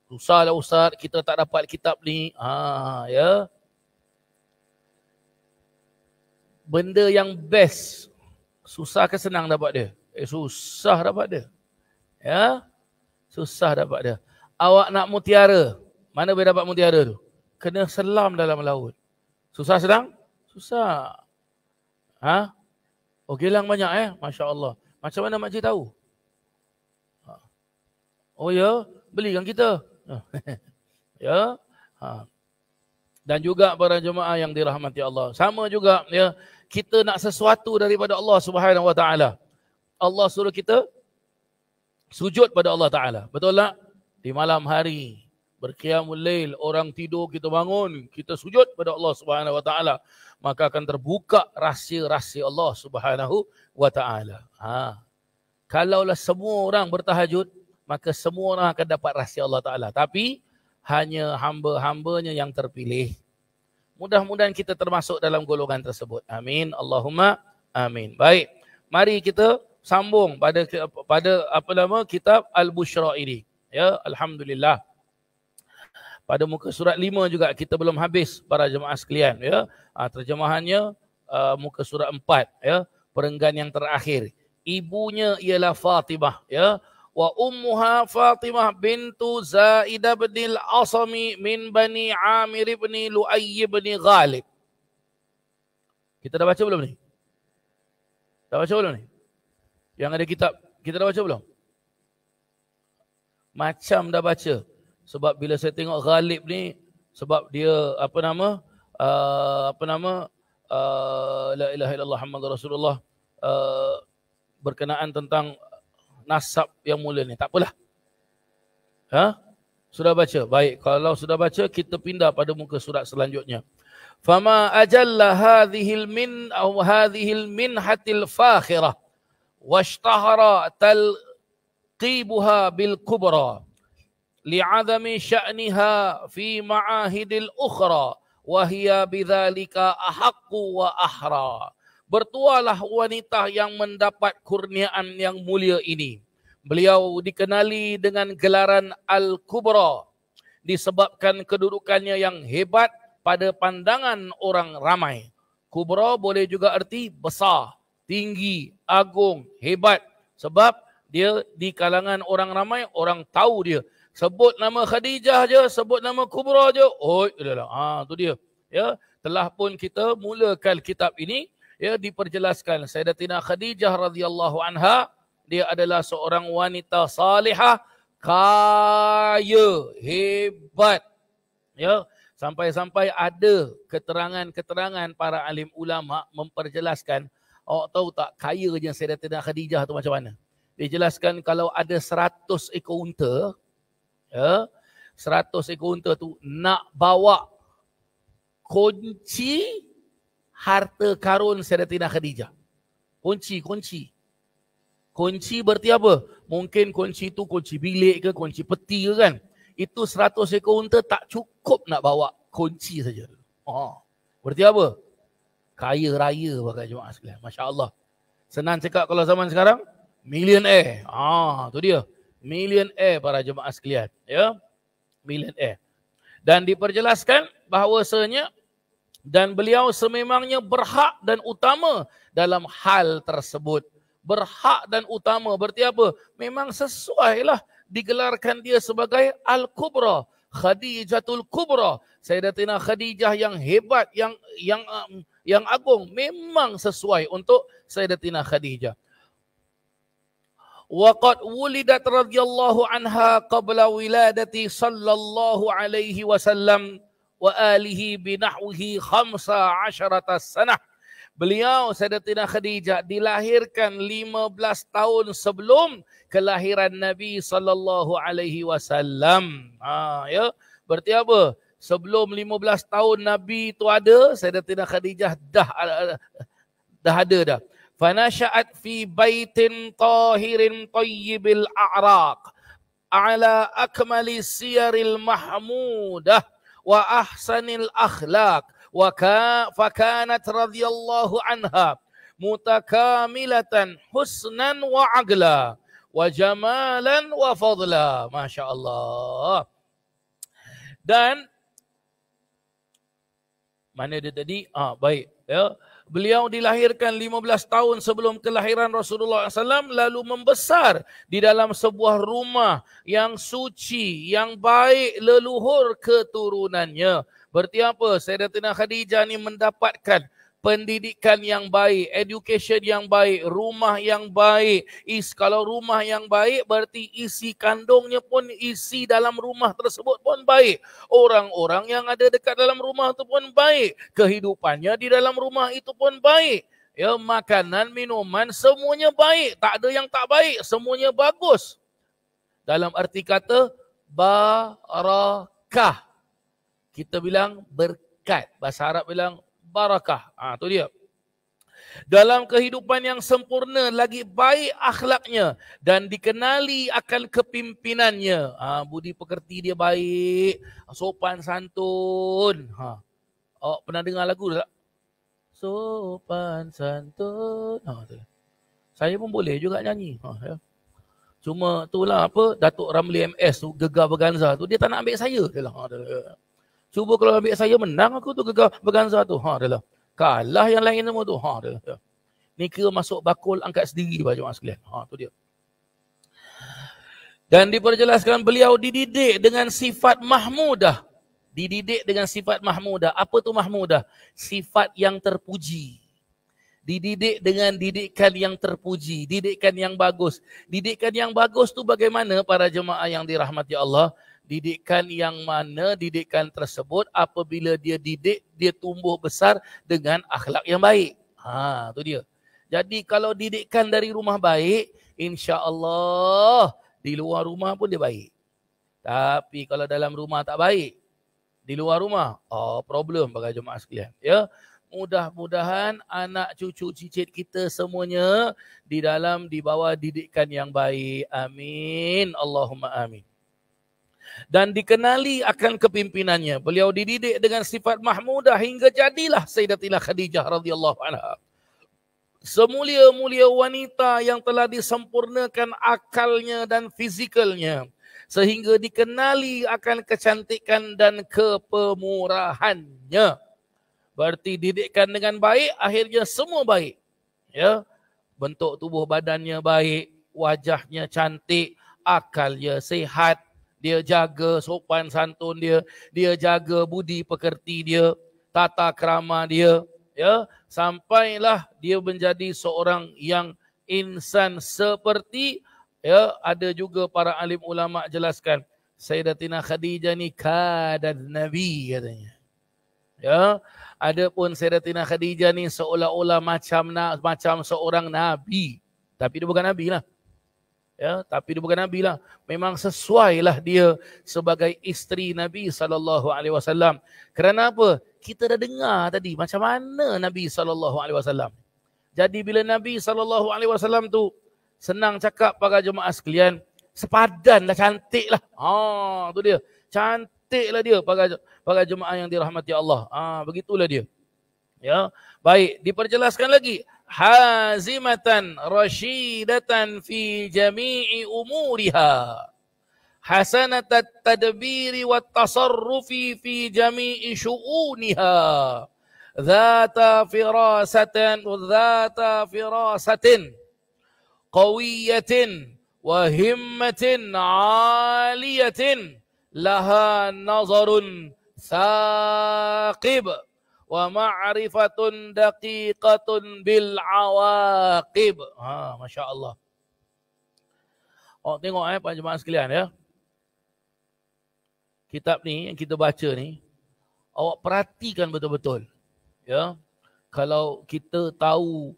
Susahlah Ustaz, kita tak dapat kitab ni. Ya. Benda yang best. Susah ke senang dapat dia? Susah dapat dia. Ya. Susah dapat dia. Awak nak mutiara. Mana boleh dapat mutiara tu? Kena selam dalam laut. Susah senang? Susah. Gelang banyak Masya Allah. Macam mana makcik tahu? Oh ya? Belikan kita. Ya. Dan juga para jemaah yang dirahmati Allah. Sama juga ya. Kita nak sesuatu daripada Allah Subhanahu Wa Taala. Allah suruh kita sujud pada Allah Taala. Betul tak? Di malam hari berqiyamul lail, orang tidur kita bangun, kita sujud pada Allah Subhanahu Wa Taala, maka akan terbuka rahsia-rahsia Allah Subhanahu Wa Taala. Kalaulah semua orang bertahajud, maka semua orang akan dapat rahsia Allah Taala. Tapi hanya hamba-hambanya yang terpilih. Mudah-mudahan kita termasuk dalam golongan tersebut. Amin. Allahumma amin. Baik. Mari kita sambung pada kitab Al-Bushra ini. Ya, alhamdulillah. Pada muka surat 5 juga kita belum habis para jemaah sekalian, ya. Terjemahannya muka surat 4, ya. Perenggan yang terakhir. Ibunya ialah Fatimah, ya. Wa ummuha Fatimah bintu Zaidah bin al-Asami min Bani Amir bin Lu'ay bin Ghalib. Kita dah baca belum ni? Dah baca belum ni? Yang ada kitab, kita dah baca belum? Macam dah baca. Sebab bila saya tengok Ghalib ni, sebab dia la ilaha illallah Muhammadur Rasulullah, berkenaan tentang nasab yang mulia ni. Tak apalah. Sudah baca? Baik. Kalau sudah baca, kita pindah pada muka surat selanjutnya. Fama ajalla hadhil minhatil fakhirah washtahara talqibuha bil kubra li'adami sya'niha fi ma'ahidil ukhra wa hiya bidzalika ahaqqu wa ahra. Bertualah wanita yang mendapat kurniaan yang mulia ini. Beliau dikenali dengan gelaran Al-Kubra disebabkan kedudukannya yang hebat pada pandangan orang ramai. Kubra boleh juga erti besar, tinggi, agung, hebat. Sebab dia di kalangan orang ramai, orang tahu dia. Sebut nama Khadijah je, sebut nama Kubra je. Oh, tu dia. Ya, telah pun kita mulakan kitab ini, ya, diperjelaskan Sayyidatina Khadijah radhiyallahu anha, dia adalah seorang wanita salihah, kaya, hebat. Ya, sampai-sampai ada keterangan-keterangan para alim ulama memperjelaskan, awak tahu tak kaya je Sayyidatina Khadijah tu macam mana? Dijelaskan kalau ada 100 ekor unta, ya, 100 ekor unta tu nak bawa kunci harta karun Sayyidatina Khadijah. Kunci. Kunci berarti apa? Mungkin kunci tu kunci bilik ke, kunci peti ke kan. Itu 100 ekor unta tak cukup nak bawa kunci saja. Berarti apa? Kaya raya pakai jemaah sekalian. Masya Allah. Senang cakap kalau zaman sekarang, millionaire. Tu dia. Millionaire para jemaah sekalian. Ya, millionaire. Dan diperjelaskan bahawasanya dan beliau sememangnya berhak dan utama dalam hal tersebut. Berhak dan utama berarti apa? Memang sesuailah digelarkan dia sebagai Al-Kubra, Khadijatul Kubra, Sayyidatina Khadijah yang hebat, yang agung, memang sesuai untuk Sayyidatina Khadijah. Waqad wulidat radhiyallahu anha qabla wiladati sallallahu alaihi wasallam wa alihi binahwihi 15 sanah. Beliau Sayyidatina Khadijah dilahirkan 15 tahun sebelum kelahiran Nabi sallallahu alaihi wasallam. Ya, berarti apa? Sebelum 15 tahun Nabi itu ada, Sayyidatina Khadijah dah ada dah. Fanasha'at fi baitin tahirin tayyibil a'raq ala akmali siyaril mahmudah wa ahsanil akhlaq. فكانت رضي الله عنها متكاملة حسنا وعقلا وجمالا وفضلا. Masya Allah. Dan mana dia tadi? Baik. Ya. Beliau dilahirkan 15 tahun sebelum kelahiran Rasulullah SAW, lalu membesar di dalam sebuah rumah yang suci, yang baik leluhur keturunannya. Berarti apa? Sayyidatina Khadijah ni mendapatkan pendidikan yang baik, education yang baik, rumah yang baik. Kalau rumah yang baik berarti isi kandungnya pun, isi dalam rumah tersebut pun baik. Orang-orang yang ada dekat dalam rumah itu pun baik. Kehidupannya di dalam rumah itu pun baik. Ya, makanan, minuman, semuanya baik. Tak ada yang tak baik, semuanya bagus. Dalam arti kata barakah. Kita bilang berkat. Bahasa Arab bilang barakah. Tu dia. Dalam kehidupan yang sempurna, lagi baik akhlaknya dan dikenali akan kepimpinannya. Budi pekerti dia baik, sopan santun. Awak pernah dengar lagu tak? Sopan santun. Saya pun boleh juga nyanyi. Ya. Cuma itulah apa, Datuk Ramli MS tu, Gegar Berganza tu, dia tak nak ambil saya. Cuba kalau ambil saya, menang aku tu Gegar Berganza tu. Adalah. Kalah yang lain semua tu. Ni kira masuk bakul angkat sendiri baju jemaah sekalian. Tu dia. Dan diperjelaskan beliau dididik dengan sifat mahmudah. Dididik dengan sifat mahmudah. Apa tu mahmudah? Sifat yang terpuji. Dididik dengan didikan yang terpuji. Didikan yang bagus. Didikan yang bagus tu bagaimana para jemaah yang dirahmati Allah? Didikan yang mana didikan tersebut apabila dia didik, dia tumbuh besar dengan akhlak yang baik. Tu dia. Jadi kalau didikan dari rumah baik, insya-Allah di luar rumah pun dia baik. Tapi kalau dalam rumah tak baik, di luar rumah, problem bagi jemaah sekalian. Ya, mudah-mudahan anak cucu cicit kita semuanya di bawah didikan yang baik. Amin. Allahumma amin. Dan dikenali akan kepimpinannya. Beliau dididik dengan sifat mahmudah hingga jadilah Sayyidatina Khadijah radhiyallahu anha semulia-mulia wanita yang telah disempurnakan akalnya dan fizikalnya, sehingga dikenali akan kecantikan dan kepemurahannya. Berarti didikkan dengan baik, akhirnya semua baik. Ya, bentuk tubuh badannya baik, wajahnya cantik, akalnya sihat, dia jaga sopan santun dia jaga budi pekerti dia, tata krama dia, ya, sampailah dia menjadi seorang yang insan seperti, ya, ada juga para alim ulama jelaskan Sayyidatina Khadijah ni kadan Nabi katanya. Ya, adapun Sayyidatina Khadijah ni seolah-olah macam seorang nabi, tapi dia bukan nabi lah. Ya, tapi dia bukan nabi lah. Memang sesuailah dia sebagai isteri Nabi SAW. Kerana apa? Kita dah dengar tadi macam mana Nabi SAW. Jadi bila Nabi SAW tu senang cakap para jemaah sekalian, sepadan lah, cantik lah. Tu dia. Cantik lah dia para jemaah yang dirahmati Allah. Begitulah dia. Ya, baik, diperjelaskan lagi. Hazimatan rasyidatan fi jami'i umuriha. Hasanatat tadbiri wat tasarrufi fi jami'i syu'uniha. Dhata firasatin qawiyatin wa himmatin 'aliyatin laha nazarun thaqib wa ma'rifatun daqiqatun bil awaqib. Masya Allah. Tengok para jemaah sekalian ya. Kitab ni yang kita baca ni, awak perhatikan betul-betul. Ya. Kalau kita tahu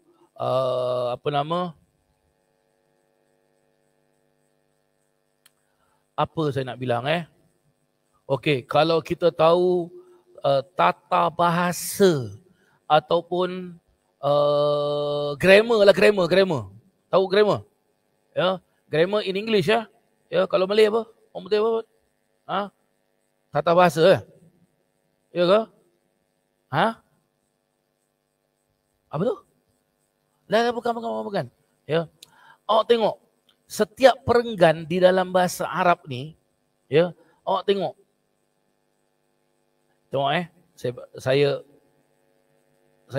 apa saya nak bilang okey, kalau kita tahu tata bahasa ataupun grammar lah, grammar. Tahu grammar? Ya, grammar in English ya. Ya, kalau Malay apa? Orang betul apa? Tata bahasa ya ke? Apa tu? Lah, bukan. Ya. Awak tengok setiap perenggan di dalam bahasa Arab ni, ya, awak tengok. Tengok saya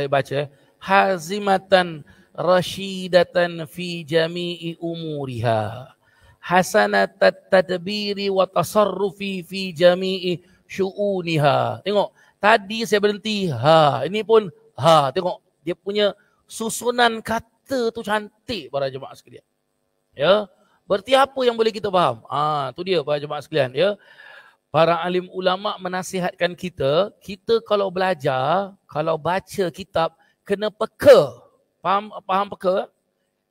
baca hazimatan rasyidatan fi jami'i umuriha. Hasanatat tadbiri wa tasarrufi fi jami'i syu'uniha. Tengok, tadi saya berhenti ini pun tengok dia punya susunan kata tu cantik para jemaah sekalian. Ya, berarti apa yang boleh kita faham? Tu dia para jemaah sekalian ya. Para alim ulama menasihatkan kita kalau belajar, kalau baca kitab, kena peka. Faham peka?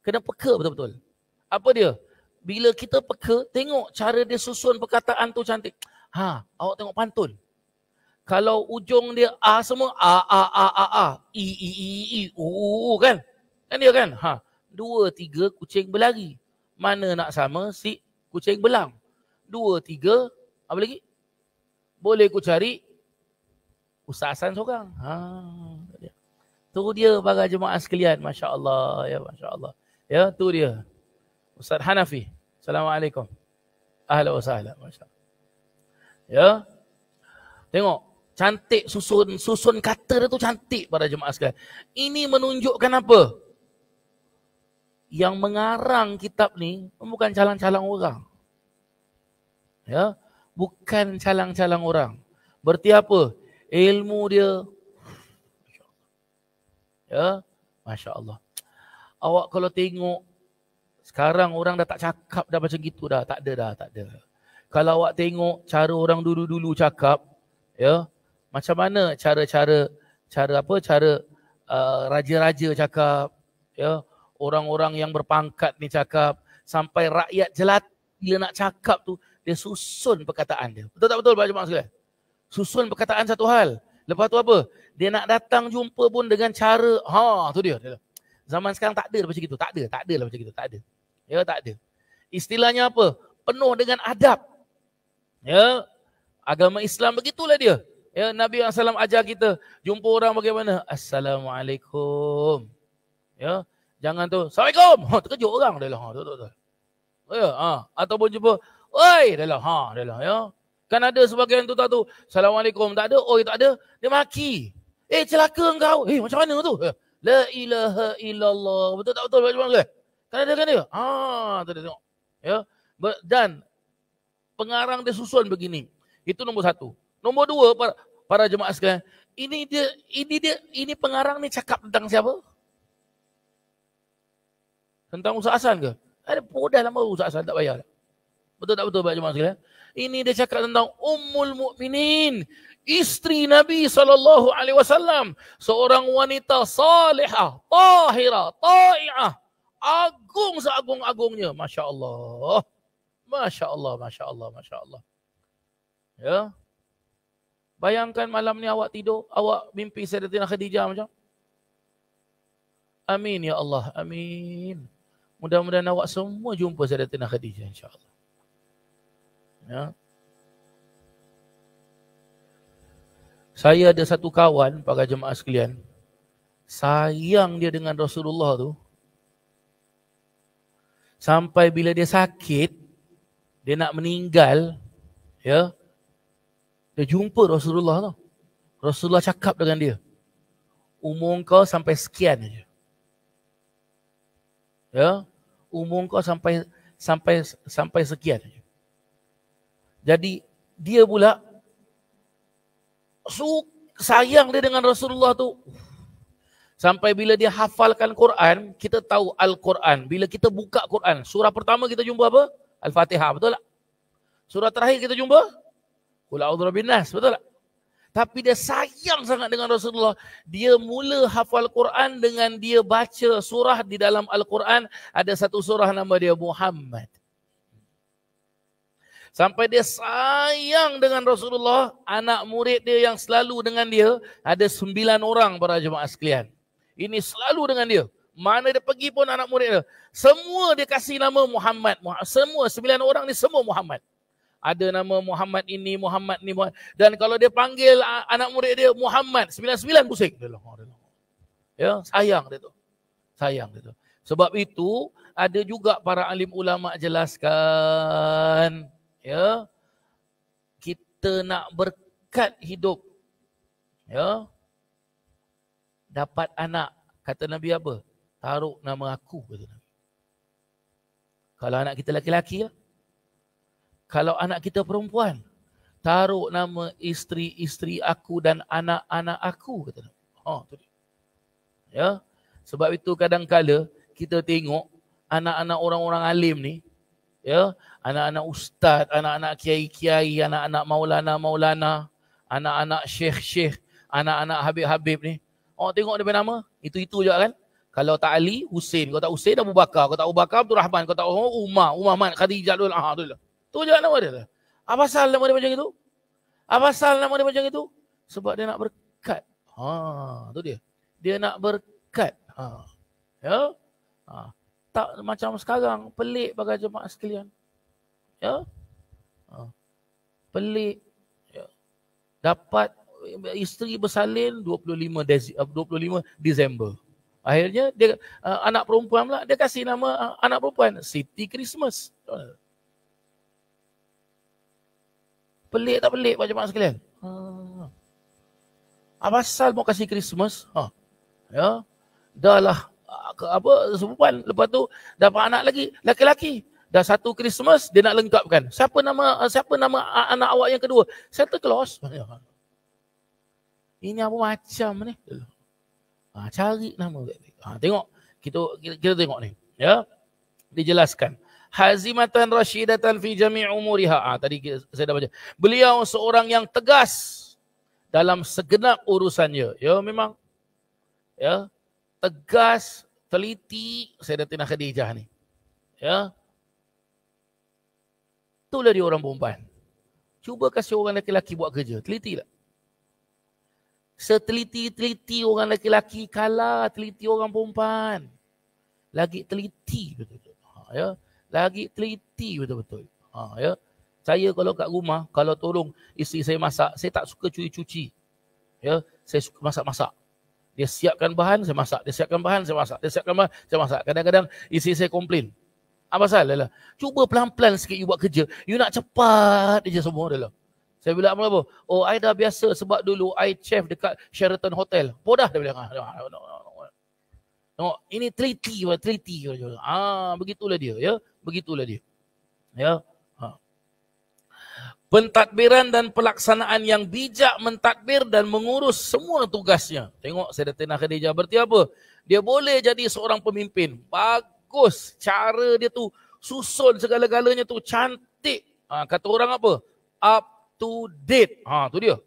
Kena peka betul-betul. Apa dia? Bila kita peka, tengok cara dia susun perkataan tu cantik. Awak tengok pantun. Kalau ujung dia A semua, I, kan? Kan dia kan? 2, 3 kucing berlari. Mana nak sama si kucing belang? 2, 3, apa lagi? Boleh ku cari Ustaz Hasan seorang. Tu dia para jemaah sekalian. Masya Allah. Ya, Masya Allah. Ya, tu dia. Ustaz Hanafi. Assalamualaikum. Ahlan wa sahlan. Masya Allah. Ya. Tengok. Cantik susun kata dia tu cantik para jemaah sekalian. Ini menunjukkan apa? Yang mengarang kitab ni bukan calang-calang orang. Ya. Bukan calang-calang orang. Berarti apa? Ilmu dia. Ya, Masya Allah. Awak kalau tengok, sekarang orang dah tak cakap dah macam gitu dah. Tak ada. Kalau awak tengok cara orang dulu-dulu cakap, ya, macam mana cara raja-raja cakap, ya, orang-orang yang berpangkat ni cakap, sampai rakyat jelata bila nak cakap tu, dia susun perkataan dia. Betul tak betul Pak Jemaah sekalian? Susun perkataan satu hal. Lepas tu apa? Dia nak datang jumpa pun dengan cara, tu dia. Zaman sekarang tak ada macam gitu. Tak ada lah macam gitu. Tak ada. Ya, tak ada. Istilahnya apa? Penuh dengan adab. Ya, agama Islam begitulah dia. Ya, Nabi SAW ajar kita, jumpa orang bagaimana? Assalamualaikum. Ya, jangan tu, Assalamualaikum. Terkejut orang dia lah. Betul. Ya, ataupun jumpa, oi, dia lah. Dia lah, ya. Kan ada sebagian tu tak tu, Assalamualaikum tak ada, oi tak ada, dia maki. Celaka engkau. Macam mana tu? La ilaha illallah. Betul tak betul macam mana? Kan ada kan dia? Tu dia tengok. Ya. Dan pengarang dia susun begini. Itu nombor satu. Nombor dua, para jemaah sekalian, ini pengarang ni cakap tentang siapa? Tentang Ustaz Hasan ke? Ada dah lama Ustaz Hasan tak bayar. Betul tak betul para jemaah sekalian? Ini dia cakap tentang Ummul Mukminin, isteri Nabi SAW, seorang wanita salihah, tahirah, ta'i'ah, agung seagung-agungnya. Masya Allah. Masya Allah, Masya Allah, Masya Allah. Ya. Bayangkan malam ni awak tidur, awak mimpi Sayyidatina Khadijah macam. Amin ya Allah, amin. Mudah-mudahan awak semua jumpa Sayyidatina Khadijah insya-Allah. Ya. Saya ada satu kawan, para jemaah sekalian, sayang dia dengan Rasulullah tu. Sampai bila dia sakit, dia nak meninggal, ya, dia jumpa Rasulullah tu. Rasulullah cakap dengan dia, umur kau sampai sekian aja. Ya, umur kau sampai sekian aja. Jadi dia pula sayang dia dengan Rasulullah tu. Sampai bila dia hafalkan Quran, kita tahu Al-Quran. Bila kita buka Quran, surah pertama kita jumpa apa? Al-Fatihah, betul tak? Surah terakhir kita jumpa Qul a'udzu birabbin nas, betul tak? Tapi dia sayang sangat dengan Rasulullah. Dia mula hafal Quran dengan dia baca surah di dalam Al-Quran. Ada satu surah nama dia Muhammad. Sampai dia sayang dengan Rasulullah, anak murid dia yang selalu dengan dia, ada 9 orang para jemaah sekalian. Ini selalu dengan dia. Mana dia pergi pun anak murid dia. Semua dia kasih nama Muhammad. Semua 9 orang ni semua Muhammad. Ada nama Muhammad ini, Muhammad ni. Dan kalau dia panggil anak murid dia Muhammad, 99 pusing. Ya, sayang dia tu. Sayang dia tu. Sebab itu, ada juga para alim ulama jelaskan, ya, kita nak berkat hidup, ya, dapat anak. Kata Nabi apa? Taruh nama aku, kata Nabi. Kalau anak kita laki-laki, ya. Kalau anak kita perempuan, taruh nama isteri-isteri aku dan anak-anak aku, kata Nabi. Tu dia. Ya. Sebab itu kadang-kala kita tengok anak-anak orang-orang alim ni, ya, anak-anak ustaz, anak-anak kiai-kiai, anak-anak maulana-maulana, anak-anak syekh-syekh, anak-anak habib-habib ni. Tengok dia punya nama, itu-itu je kan. Kalau tak Ali, Husin. Kalau tak Husin, Abu Bakar. Kalau tak Abu Bakar, Abdul Rahman. Kalau tak Umar, Man, Khadijah, tu lah. Tu je nama dia. Apa pasal nama dia macam itu? Apa pasal nama dia macam itu? Sebab dia nak berkat. Tu dia. Dia nak berkat. Ya. Tak macam sekarang, pelik bagi jemaah sekalian. Ya. Pelik. Ya. Dapat isteri bersalin 25 Disember. Akhirnya dia anak perempuan pula, dia kasih nama anak perempuan Siti Christmas. Pelik tak pelik pak jemaah sekalian? Apa pasal mau kasih Christmas? Ya. Dah lah sepupuan, lepas tu dapat anak lagi, laki-laki. Dah satu Christmas dia nak lengkapkan. Siapa nama anak awak yang kedua? Santa Claus. Ini apa macam ni? Cari nama. Tengok. Kita tengok ni. Ya. Dijelaskan. Hazimatan rasyidatan fi jami' umuriha. Tadi saya dah baca. Beliau seorang yang tegas dalam segenap urusannya. Ya, memang. Ya. Tegas, teliti Sayyidatina Khadijah ni. Ya. Itulah dia orang perempuan. Cuba kasih orang lelaki buat kerja. Teliti tak? Seteliti-teliti orang lelaki kalah teliti orang perempuan. Lagi teliti betul-betul. Ya. Lagi teliti betul-betul. Ya. Saya kalau kat rumah, kalau tolong isteri saya masak, saya tak suka cuci-cuci. Ya, saya suka masak-masak. Dia siapkan bahan, saya masak. Dia siapkan bahan, saya masak. Dia siapkan bahan, saya masak. Kadang-kadang isteri saya komplain. Apa pasal? Dah lah. Cuba pelan-pelan sikit you buat kerja. You nak cepat je semua dah lah. Saya bilang apa? Oh, I dah biasa sebab dulu I chef dekat Sheraton Hotel. Podah dia bilang. Tengok, ini teliti. Begitulah dia. Ya, begitulah dia. Ya. Pentadbiran dan pelaksanaan yang bijak mentadbir dan mengurus semua tugasnya. Tengok Sayyidatina Khadijah berarti apa? Dia boleh jadi seorang pemimpin. Bagus. Cara dia tu susun segala-galanya tu cantik. Kata orang apa? Up to date. Tu dia.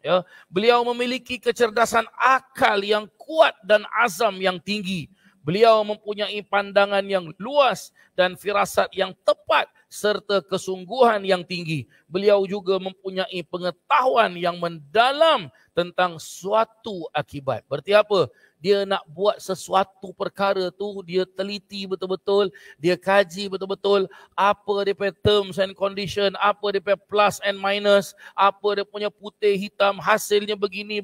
Ya, beliau memiliki kecerdasan akal yang kuat dan azam yang tinggi. Beliau mempunyai pandangan yang luas dan firasat yang tepat serta kesungguhan yang tinggi. Beliau juga mempunyai pengetahuan yang mendalam tentang suatu akibat. Berarti apa? Dia nak buat sesuatu perkara tu, dia teliti betul-betul, dia kaji betul-betul apa dia punya terms and condition, apa dia punya plus and minus, apa dia punya putih hitam, hasilnya begini.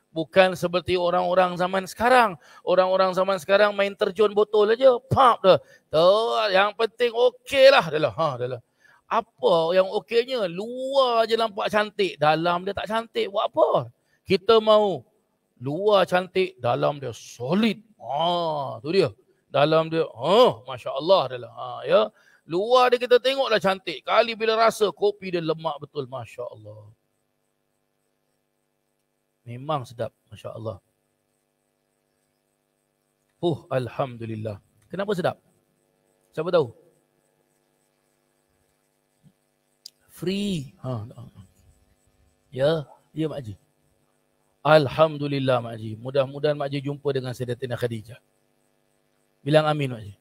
Bukan seperti orang-orang zaman sekarang. Orang-orang zaman sekarang main terjun botol aja. Pap dah. Yang penting okey lah. Dah lah. Apa yang okeynya? Luar je nampak cantik. Dalam dia tak cantik. Buat apa? Kita mau luar cantik. Dalam dia solid. Tu dia. Dalam dia. Masya Allah dah lah. Ya. Luar dia kita tengok dah cantik. Kali bila rasa kopi dia lemak betul. Masya Allah. Memang sedap, Masya Allah. Alhamdulillah. Kenapa sedap? Siapa tahu? Free. Ya, Mak Haji. Alhamdulillah, Mak Haji. Mudah-mudahan Mak Haji jumpa dengan Sayyidatina Khadijah. Bilang amin, Mak Haji.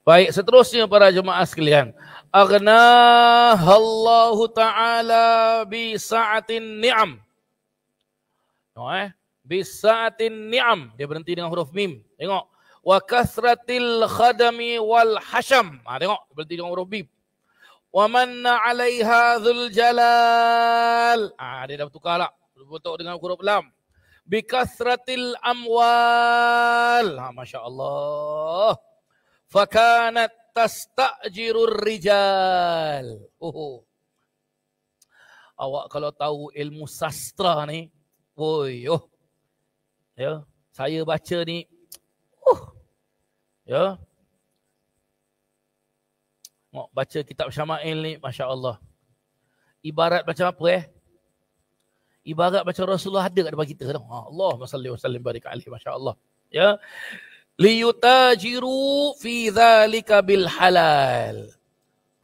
Baik, seterusnya para jemaah sekalian. Aghnaahallahu ta'ala bi sa'atin ni'am. Bisa'atin ni'am. Dia berhenti dengan huruf mim. Tengok. Wa kasratil khadami wal hasham. Tengok. Berhenti dengan huruf mim. Wa manna 'alaiha dzul jalal. Dia dah bertukar lah. Berbentuk dengan huruf lam. Bi kasratil amwal. Masya Allah. Fakanat tasta'jirur rijal. Awak kalau tahu ilmu sastra ni, ya, saya baca ni, ya, baca kitab Syama'il ni, Masya Allah. Ibarat macam apa Ibarat macam Rasulullah ada kat depan kita. Allahumma salli wa sallim barik alaihi, Masya Allah. Ya, liyutajiru fi dhalika bil halal.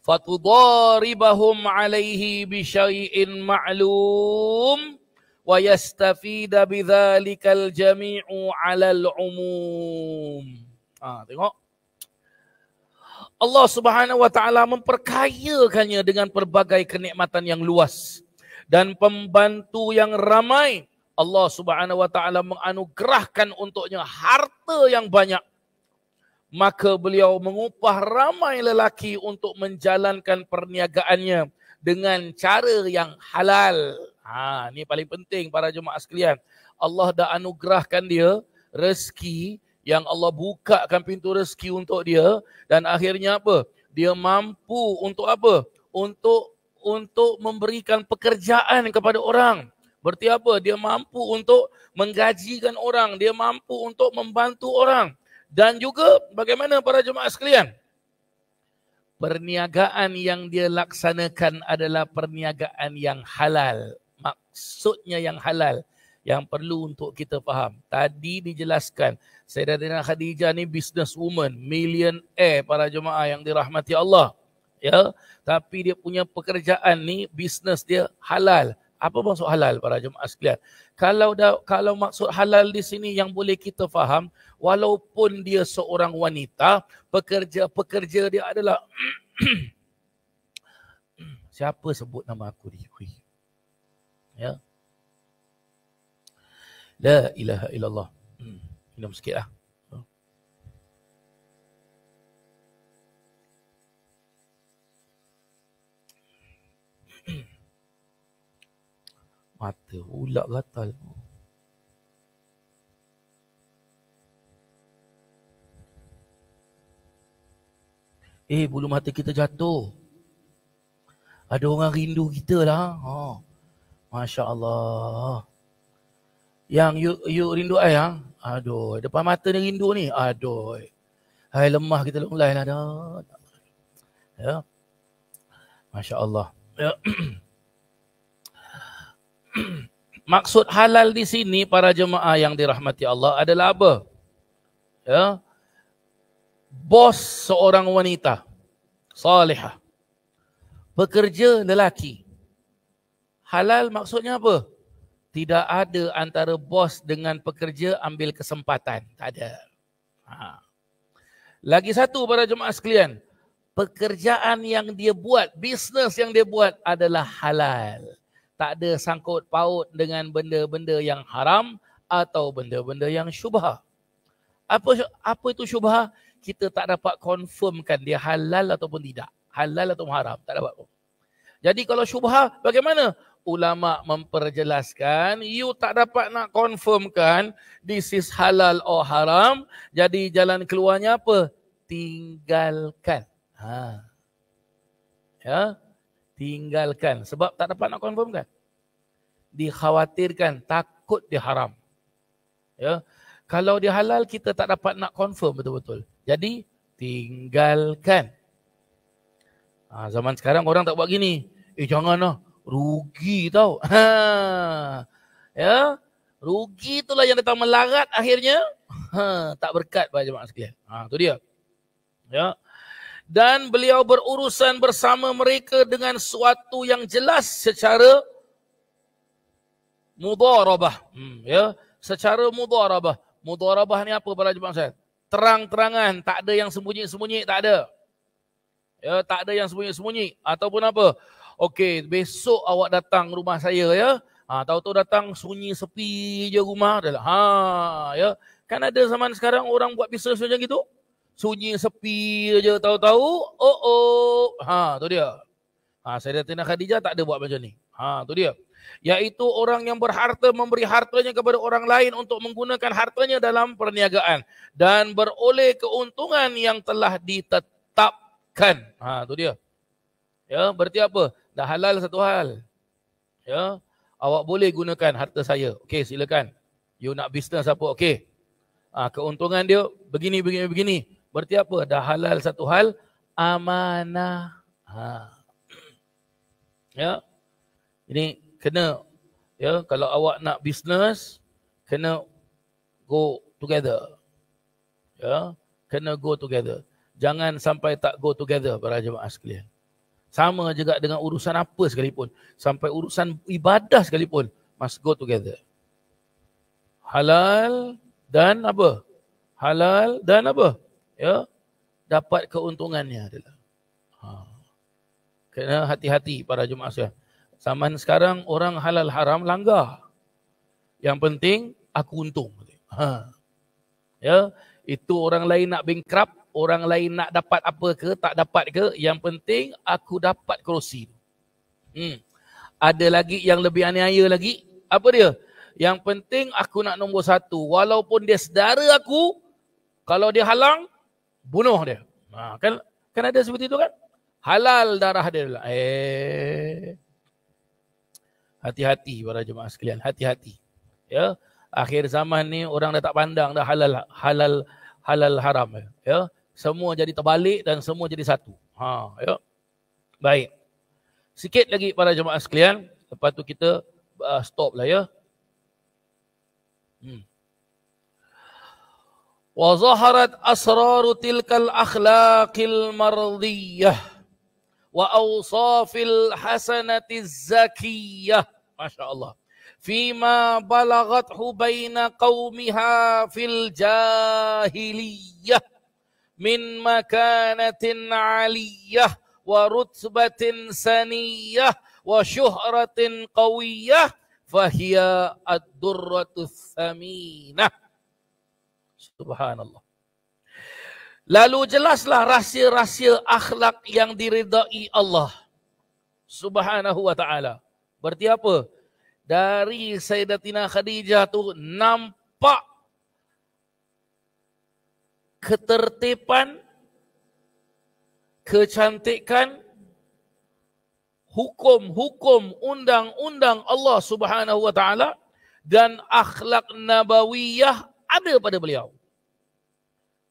Fatudaribahum alaihi bi syai'in ma'lum. Wa yastafida bidzalikal jami'u 'alal umum. Tengok. Allah Subhanahu wa taala memperkayakannya dengan pelbagai kenikmatan yang luas dan pembantu yang ramai. Allah Subhanahu wa taala menganugerahkan untuknya harta yang banyak. Maka beliau mengupah ramai lelaki untuk menjalankan perniagaannya dengan cara yang halal. Ini paling penting para jemaah sekalian. Allah dah anugerahkan dia rezeki yang Allah bukakan pintu rezeki untuk dia dan akhirnya apa? Dia mampu untuk apa? Untuk memberikan pekerjaan kepada orang. Berarti apa? Dia mampu untuk menggajikan orang, dia mampu untuk membantu orang. Dan juga bagaimana para jemaah sekalian? Perniagaan yang dia laksanakan adalah perniagaan yang halal. Maksudnya yang halal, yang perlu untuk kita faham. Tadi dijelaskan, Sayyidatina Khadijah ni businesswoman, millionaire para jemaah yang dirahmati Allah. Ya, tapi dia punya pekerjaan ni, bisnes dia halal. Apa maksud halal para jemaah sekalian? Kalau maksud halal di sini yang boleh kita faham, walaupun dia seorang wanita, pekerja dia adalah siapa sebut nama aku ni? Ya. La ilaha illallah. Minum sikit lah. Mata pula gatal. Bulu mata kita jatuh. Ada orang rindu kita lah. Masya Allah. Yang you rindu ayah. Aduh, depan mata ni rindu ni. Aduh. Hai lemah kita lelai lah dah. Ya. Masya Allah. Ya. Maksud halal di sini para jemaah yang dirahmati Allah adalah apa? Ya. Bos seorang wanita salihah, pekerja lelaki. Halal maksudnya apa? Tidak ada antara bos dengan pekerja ambil kesempatan. Tak ada. Lagi satu para jemaah sekalian, pekerjaan yang dia buat, bisnes yang dia buat adalah halal. Tak ada sangkut paut dengan benda-benda yang haram atau benda-benda yang syubhah. Apa itu syubhah? Kita tak dapat confirmkan dia halal ataupun tidak. Halal atau haram. Tak dapat. Jadi kalau syubhah, bagaimana? Ulama memperjelaskan, you tak dapat nak confirmkan this is halal or haram. Jadi jalan keluarnya apa? Tinggalkan. Ya, tinggalkan. Sebab tak dapat nak confirmkan. Dikhawatirkan, takut dia haram. Ya. Kalau dia halal, kita tak dapat nak confirm betul-betul. Jadi, tinggalkan. Zaman sekarang orang tak buat gini. Janganlah. Rugi tau. Ya, rugi itulah yang datang melarat akhirnya. Tak berkat pada jemaah sekalian. Itu dia. Ya. Dan beliau berurusan bersama mereka dengan suatu yang jelas secara mudharabah. Ya, secara mudharabah. Mudharabah ni apa para jemaah sekalian? Terang-terangan, tak ada yang sembunyi-sembunyi, tak ada. Ya, tak ada yang sembunyi-sembunyi ataupun apa? Okey, besok awak datang rumah saya ya. Tahu-tahu datang sunyi sepi je rumah adalah. Ya. Kan ada zaman sekarang orang buat bisnes macam gitu. Sunyi sepi je tahu-tahu. Tu dia. Sayyidatina Khadijah tak ada buat macam ni. Tu dia. Iaitu orang yang berharta memberi hartanya kepada orang lain untuk menggunakan hartanya dalam perniagaan dan beroleh keuntungan yang telah ditetapkan. Tu dia. Ya, berarti apa? Dah halal satu hal. Ya, awak boleh gunakan harta saya. Okey, silakan. You nak bisnes apa? Okey. Keuntungan dia begini. Berarti apa? Dah halal satu hal, amanah. Ya. Ini kena, ya, kalau awak nak bisnes, kena go together. Ya, kena go together. Jangan sampai tak go together para jemaah sekalian. Sama juga dengan urusan apa sekalipun. Sampai urusan ibadah sekalipun. Must go together. Halal dan apa? Halal dan apa? Ya, dapat keuntungannya adalah. Kena hati-hati para jemaah sekalian. Zaman sekarang orang halal haram langgar. Yang penting aku untung. Ya, itu orang lain nak bankrupt. Orang lain nak dapat apa ke, tak dapat ke, yang penting aku dapat kerusi. Ada lagi yang lebih aniaya lagi. Apa dia? Yang penting aku nak nombor satu. Walaupun dia saudara aku, kalau dia halang, bunuh dia. Kan ada seperti itu kan? Halal darah dia. Hati-hati para jemaah sekalian. Hati-hati. Ya, akhir zaman ni orang dah tak pandang dah halal haram. Ya. Semua jadi terbalik dan semua jadi satu. Ya. Baik. Sikit lagi para jemaah sekalian. Lepas tu kita stop lah ya. Wa zaharat asraru tilkal akhlaqil mardiyah wa awsafil hasanatiz zakiyah. Masya Allah. Fima balagathu baina qawmiha fil jahiliyah. Min makanatin aliyah wa rutbatin saniyah wa syuhratin qawiyah fahiya ad-durratus thaminah. Subhanallah. Lalu jelaslah rahsia-rahsia akhlak yang diridai Allah Subhanahu wa ta'ala. Berarti apa? dari Sayyidatina Khadijah tu nampak ketertiban, kecantikan, hukum-hukum, undang-undang Allah Subhanahu wa taala dan akhlak nabawiyah ada pada beliau.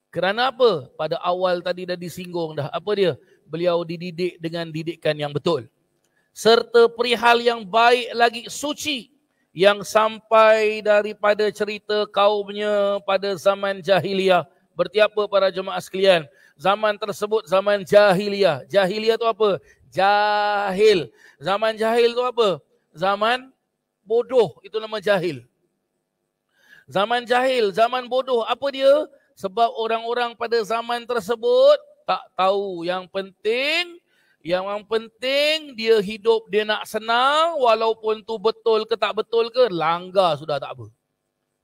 Kerana apa? Pada awal tadi dah disinggung dah. Apa dia? Beliau dididik dengan didikan yang betul. Serta perihal yang baik lagi suci yang sampai daripada cerita kaumnya pada zaman jahiliyah. Berarti apa para jemaah sekalian? Zaman tersebut zaman jahiliyah. Jahiliyah tu apa? Jahil. Zaman jahil tu apa? Zaman bodoh. Itu nama jahil. Zaman jahil, zaman bodoh. Apa dia? Sebab orang-orang pada zaman tersebut tak tahu. Yang penting dia hidup, dia nak senang, walaupun tu betul ke tak betul ke, langgar sudah tak apa.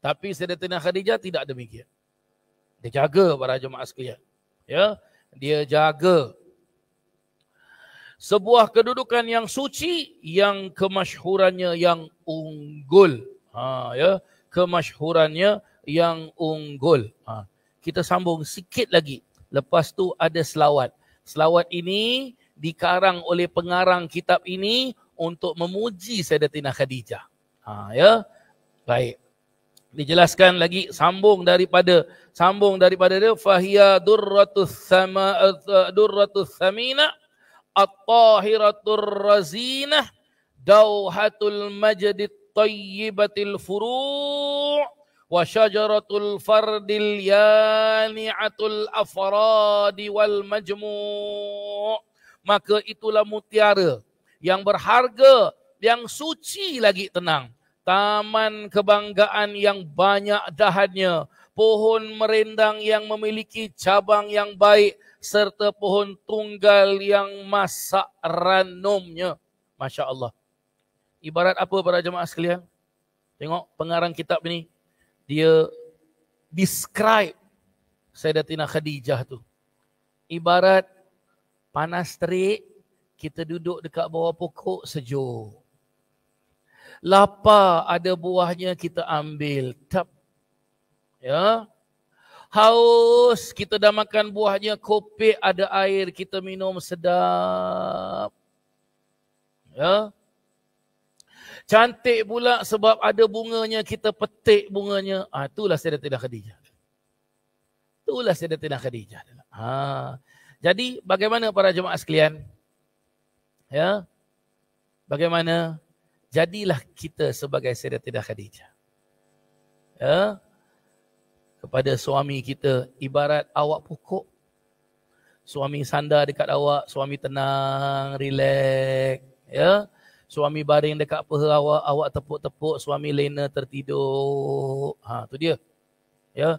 Tapi Sayyidatina Khadijah tidak demikian. Dia jaga para jemaah sekalian. Ya, dia jaga sebuah kedudukan yang suci, yang kemasyhurannya yang unggul. Ya, kemasyhurannya yang unggul. Kita sambung sikit lagi. Lepas tu ada selawat. Selawat ini dikarang oleh pengarang kitab ini untuk memuji Sayyidatina Khadijah. Ya. Baik. Dijelaskan lagi sambung daripada dia fahiya durratus samina at-tahiratur razinah dauhatul majdit tayyibatil furu' wa syajaratul fardil yani'atul afradi wal majmu'. Maka itulah mutiara yang berharga, yang suci lagi tenang. Taman kebanggaan yang banyak dahannya, pohon merendang yang memiliki cabang yang baik, serta pohon tunggal yang masak ranumnya. Masya Allah. Ibarat apa para jemaah sekalian? Tengok pengarang kitab ini. Dia describe Sayyidatina Khadijah tu. Ibarat panas terik, kita duduk dekat bawah pokok sejuk. Lapar, ada buahnya kita ambil. Tap. Ya. Haus, kita dah makan buahnya, kopek ada air, kita minum sedap. Ya. Cantik pula sebab ada bunganya, kita petik bunganya. Itulah Sayyidatina Khadijah. Itulah Sayyidatina Khadijah. Jadi bagaimana para jemaah sekalian? Ya. Bagaimana? Jadilah kita sebagai Sayyidatina Khadijah. Ya. Kepada suami kita ibarat awak pokok. Suami sandar dekat awak, suami tenang, relax, ya. Suami baring dekat paha awak, awak tepuk-tepuk, suami lena tertidur. Tu dia. Ya.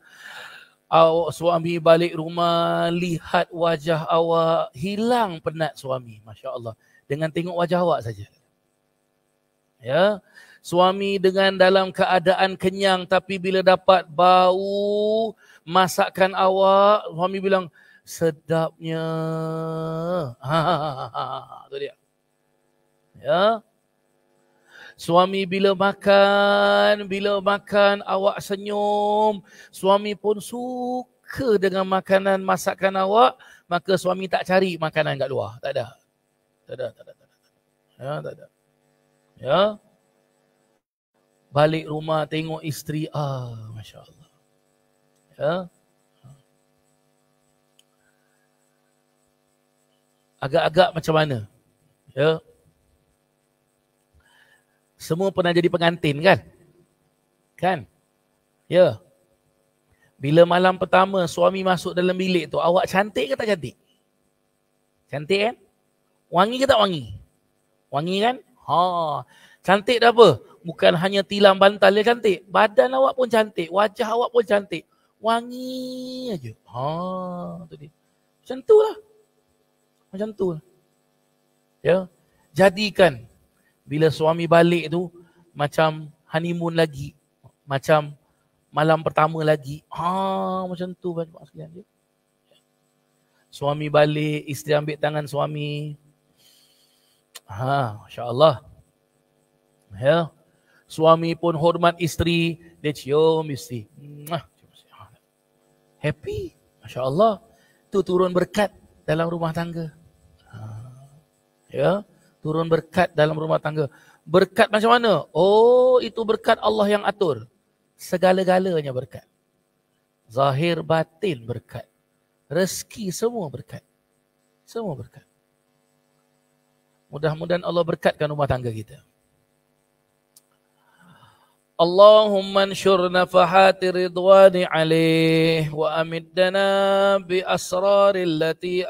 Awak suami balik rumah, lihat wajah awak, hilang penat suami, masya-Allah. Dengan tengok wajah awak saja. Ya. Suami dengan dalam keadaan kenyang, tapi bila dapat bau masakan awak, suami bilang sedapnya. Tu dia. Ya. Suami bila makan awak senyum, suami pun suka dengan makanan masakan awak, maka suami tak cari makanan kat luar. Tak ada. Ya, tak ada. Ya. Balik rumah tengok isteri, masya-Allah. Ya. Agak-agak macam mana? Ya. Semua pernah jadi pengantin kan? Kan? Ya. Bila malam pertama suami masuk dalam bilik tu, awak cantik ke tak cantik? Cantik kan? Wangi ke tak wangi? Wangi kan? Cantik dah apa? Bukan hanya tilam bantal dia cantik. Badan awak pun cantik. Wajah awak pun cantik. Wangi aja. Tu dia. Macam tu lah. Macam tu lah. Ya. Jadikan bila suami balik tu macam honeymoon lagi, macam malam pertama lagi. Macam tu banyak sekalian. Suami balik, isteri ambil tangan suami. Masya-Allah. Ya. Suami pun hormat isteri, dia cium isteri. Happy. Masya Allah. Itu turun berkat dalam rumah tangga. Ya, turun berkat dalam rumah tangga. Berkat macam mana? Oh, itu berkat Allah yang atur. Segala-galanya berkat. Zahir batin berkat. Rezeki semua berkat. Semua berkat. Mudah-mudahan Allah berkatkan rumah tangga kita. Allahumma anshur nafahati ridwani alaih wa amiddana bi asraril lati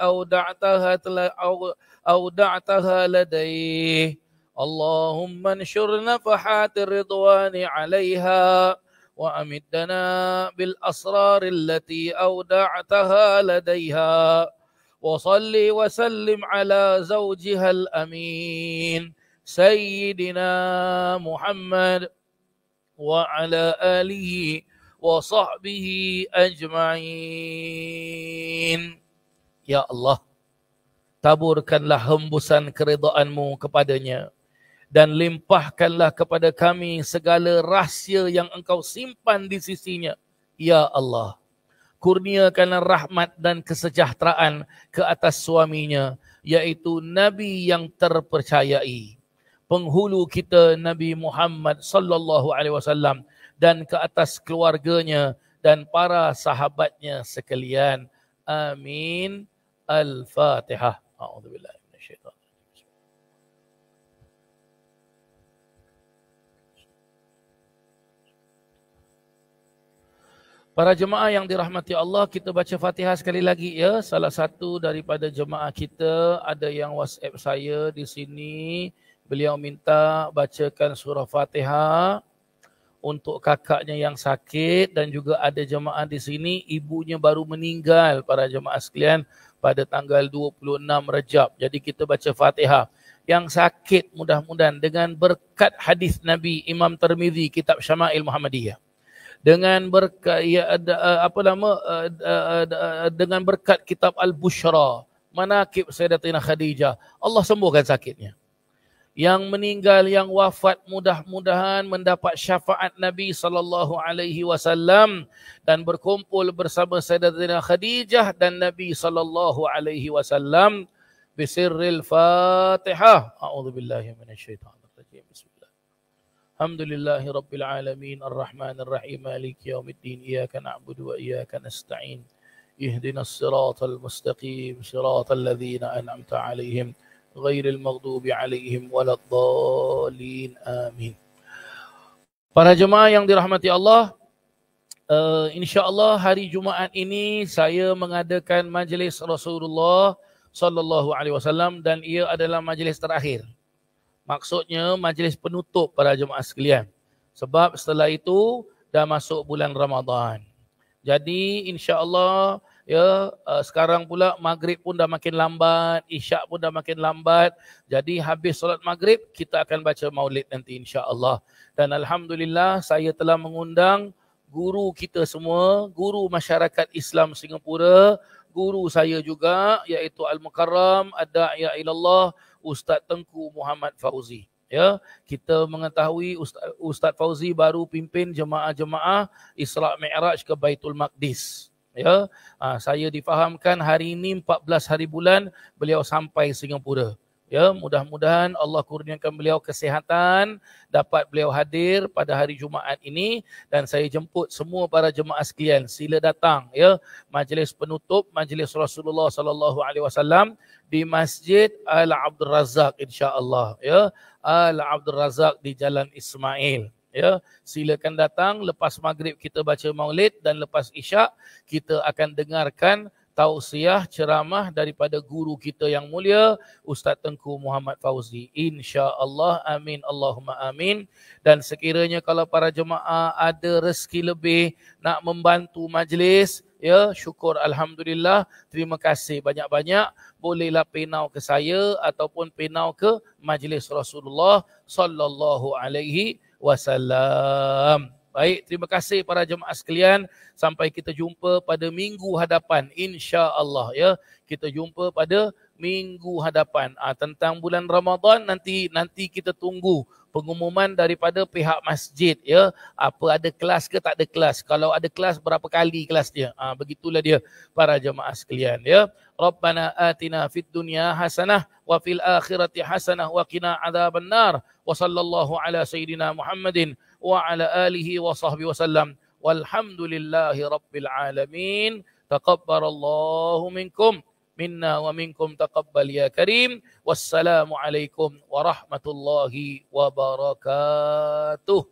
أودعتها لديه اللهم انشر نفحات الرضوان عليها وأمدنا بالأسرار التي أودعتها لديها وصل وسلم على زوجها الأمين سيدنا محمد وعلى آله وصحبه أجمعين. Ya Allah, taburkanlah hembusan keridaan-Mu kepadanya dan limpahkanlah kepada kami segala rahsia yang Engkau simpan di sisinya. Ya Allah, kurniakanlah rahmat dan kesejahteraan ke atas suaminya, yaitu Nabi yang terpercayai, penghulu kita Nabi Muhammad sallallahu alaihi wasallam, dan ke atas keluarganya dan para sahabatnya sekalian. Amin. Al-Fatihah. A'udzubillahi minasyaitanir rajim. Para jemaah yang dirahmati Allah, kita baca Fatihah sekali lagi ya. Salah satu daripada jemaah kita ada yang WhatsApp saya di sini. Beliau minta bacakan surah Fatihah untuk kakaknya yang sakit, dan juga ada jemaah di sini ibunya baru meninggal para jemaah sekalian pada tanggal 26 Rejab. Jadi kita baca Fatihah. Yang sakit mudah-mudahan dengan berkat hadis Nabi Imam Tirmizi kitab Syama'il Muhammadiyah. Dengan berkat dengan berkat kitab Al-Bushra, Manaqib Sayyidatina Khadijah, Allah sembuhkan sakitnya. Yang meninggal, yang wafat, mudah-mudahan mendapat syafaat Nabi sallallahu alaihi wasallam dan berkumpul bersama Sayyidatina Khadijah dan Nabi sallallahu alaihi wasallam. Bisirril Fatihah. A'udzubillahi minasyaitonir rajim. Bismillah. Alhamdulillahi rabbil alamin arrahmanir rahim maliki yaumiddin iyyaka na'budu wa iyyaka nasta'in. Ihdinas siratal mustaqim siratal ladzina an'amta 'alaihim ghairil maghdubi alaihim waladdallin. Amin. Para jemaah yang dirahmati Allah, insya-Allah hari Jumaat ini saya mengadakan majlis Rasulullah sallallahu alaihi wasallam, dan ia adalah majlis terakhir. Maksudnya majlis penutup para jemaah sekalian. Sebab setelah itu dah masuk bulan Ramadan. Jadi insya-Allah ya, sekarang pula maghrib pun dah makin lambat, isyak pun dah makin lambat. Jadi habis solat maghrib kita akan baca maulid nanti insya-Allah. Dan alhamdulillah saya telah mengundang guru kita semua, guru masyarakat Islam Singapura, guru saya juga iaitu Al-Mukarram Ad-Da'iya Ilallah Ustaz Tengku Muhammad Fauzi. Ya, kita mengetahui Ustaz Fauzi baru pimpin jemaah-jemaah Isra' Mi'raj ke Baitul Maqdis. Ya, saya difahamkan hari ini 14 hari bulan beliau sampai Singapura. Ya, mudah-mudahan Allah kurniakan beliau kesihatan, dapat beliau hadir pada hari Jumaat ini, dan saya jemput semua para jemaah sekalian sila datang ya majlis penutup majlis Rasulullah sallallahu alaihi wasallam di Masjid Al-Abdul Razak insya-Allah ya. Al-Abdul Razak di Jalan Ismail. Ya, silakan datang. Lepas maghrib kita baca maulid dan lepas isyak kita akan dengarkan tausiah ceramah daripada guru kita yang mulia Ustaz Tengku Muhammad Fauzi. Insya-Allah. Amin Allahumma amin. Dan sekiranya kalau para jemaah ada rezeki lebih nak membantu majlis, ya, syukur alhamdulillah. Terima kasih banyak-banyak. Bolehlah penau ke saya ataupun penau ke majlis Rasulullah sallallahu alaihi wasallam. Baik, terima kasih para jemaah sekalian. Sampai kita jumpa pada minggu hadapan insya-Allah ya. Kita jumpa pada minggu hadapan. Tentang bulan Ramadan nanti kita tunggu pengumuman daripada pihak masjid, ya, apa ada kelas ke tak ada kelas, kalau ada kelas berapa kali kelas dia. Begitulah dia para jemaah sekalian, ya. Rabbana atina fid dunya hasanah wa fil akhirati hasanah wa qina adzabannar wa sallallahu ala sayyidina Muhammadin wa ala alihi wa sahbihi wasallam walhamdulillahi rabbil alamin. Taqabbalallahu minkum minna wa minkum taqabbal ya karim. Wassalamu alaikum warahmatullahi wabarakatuh.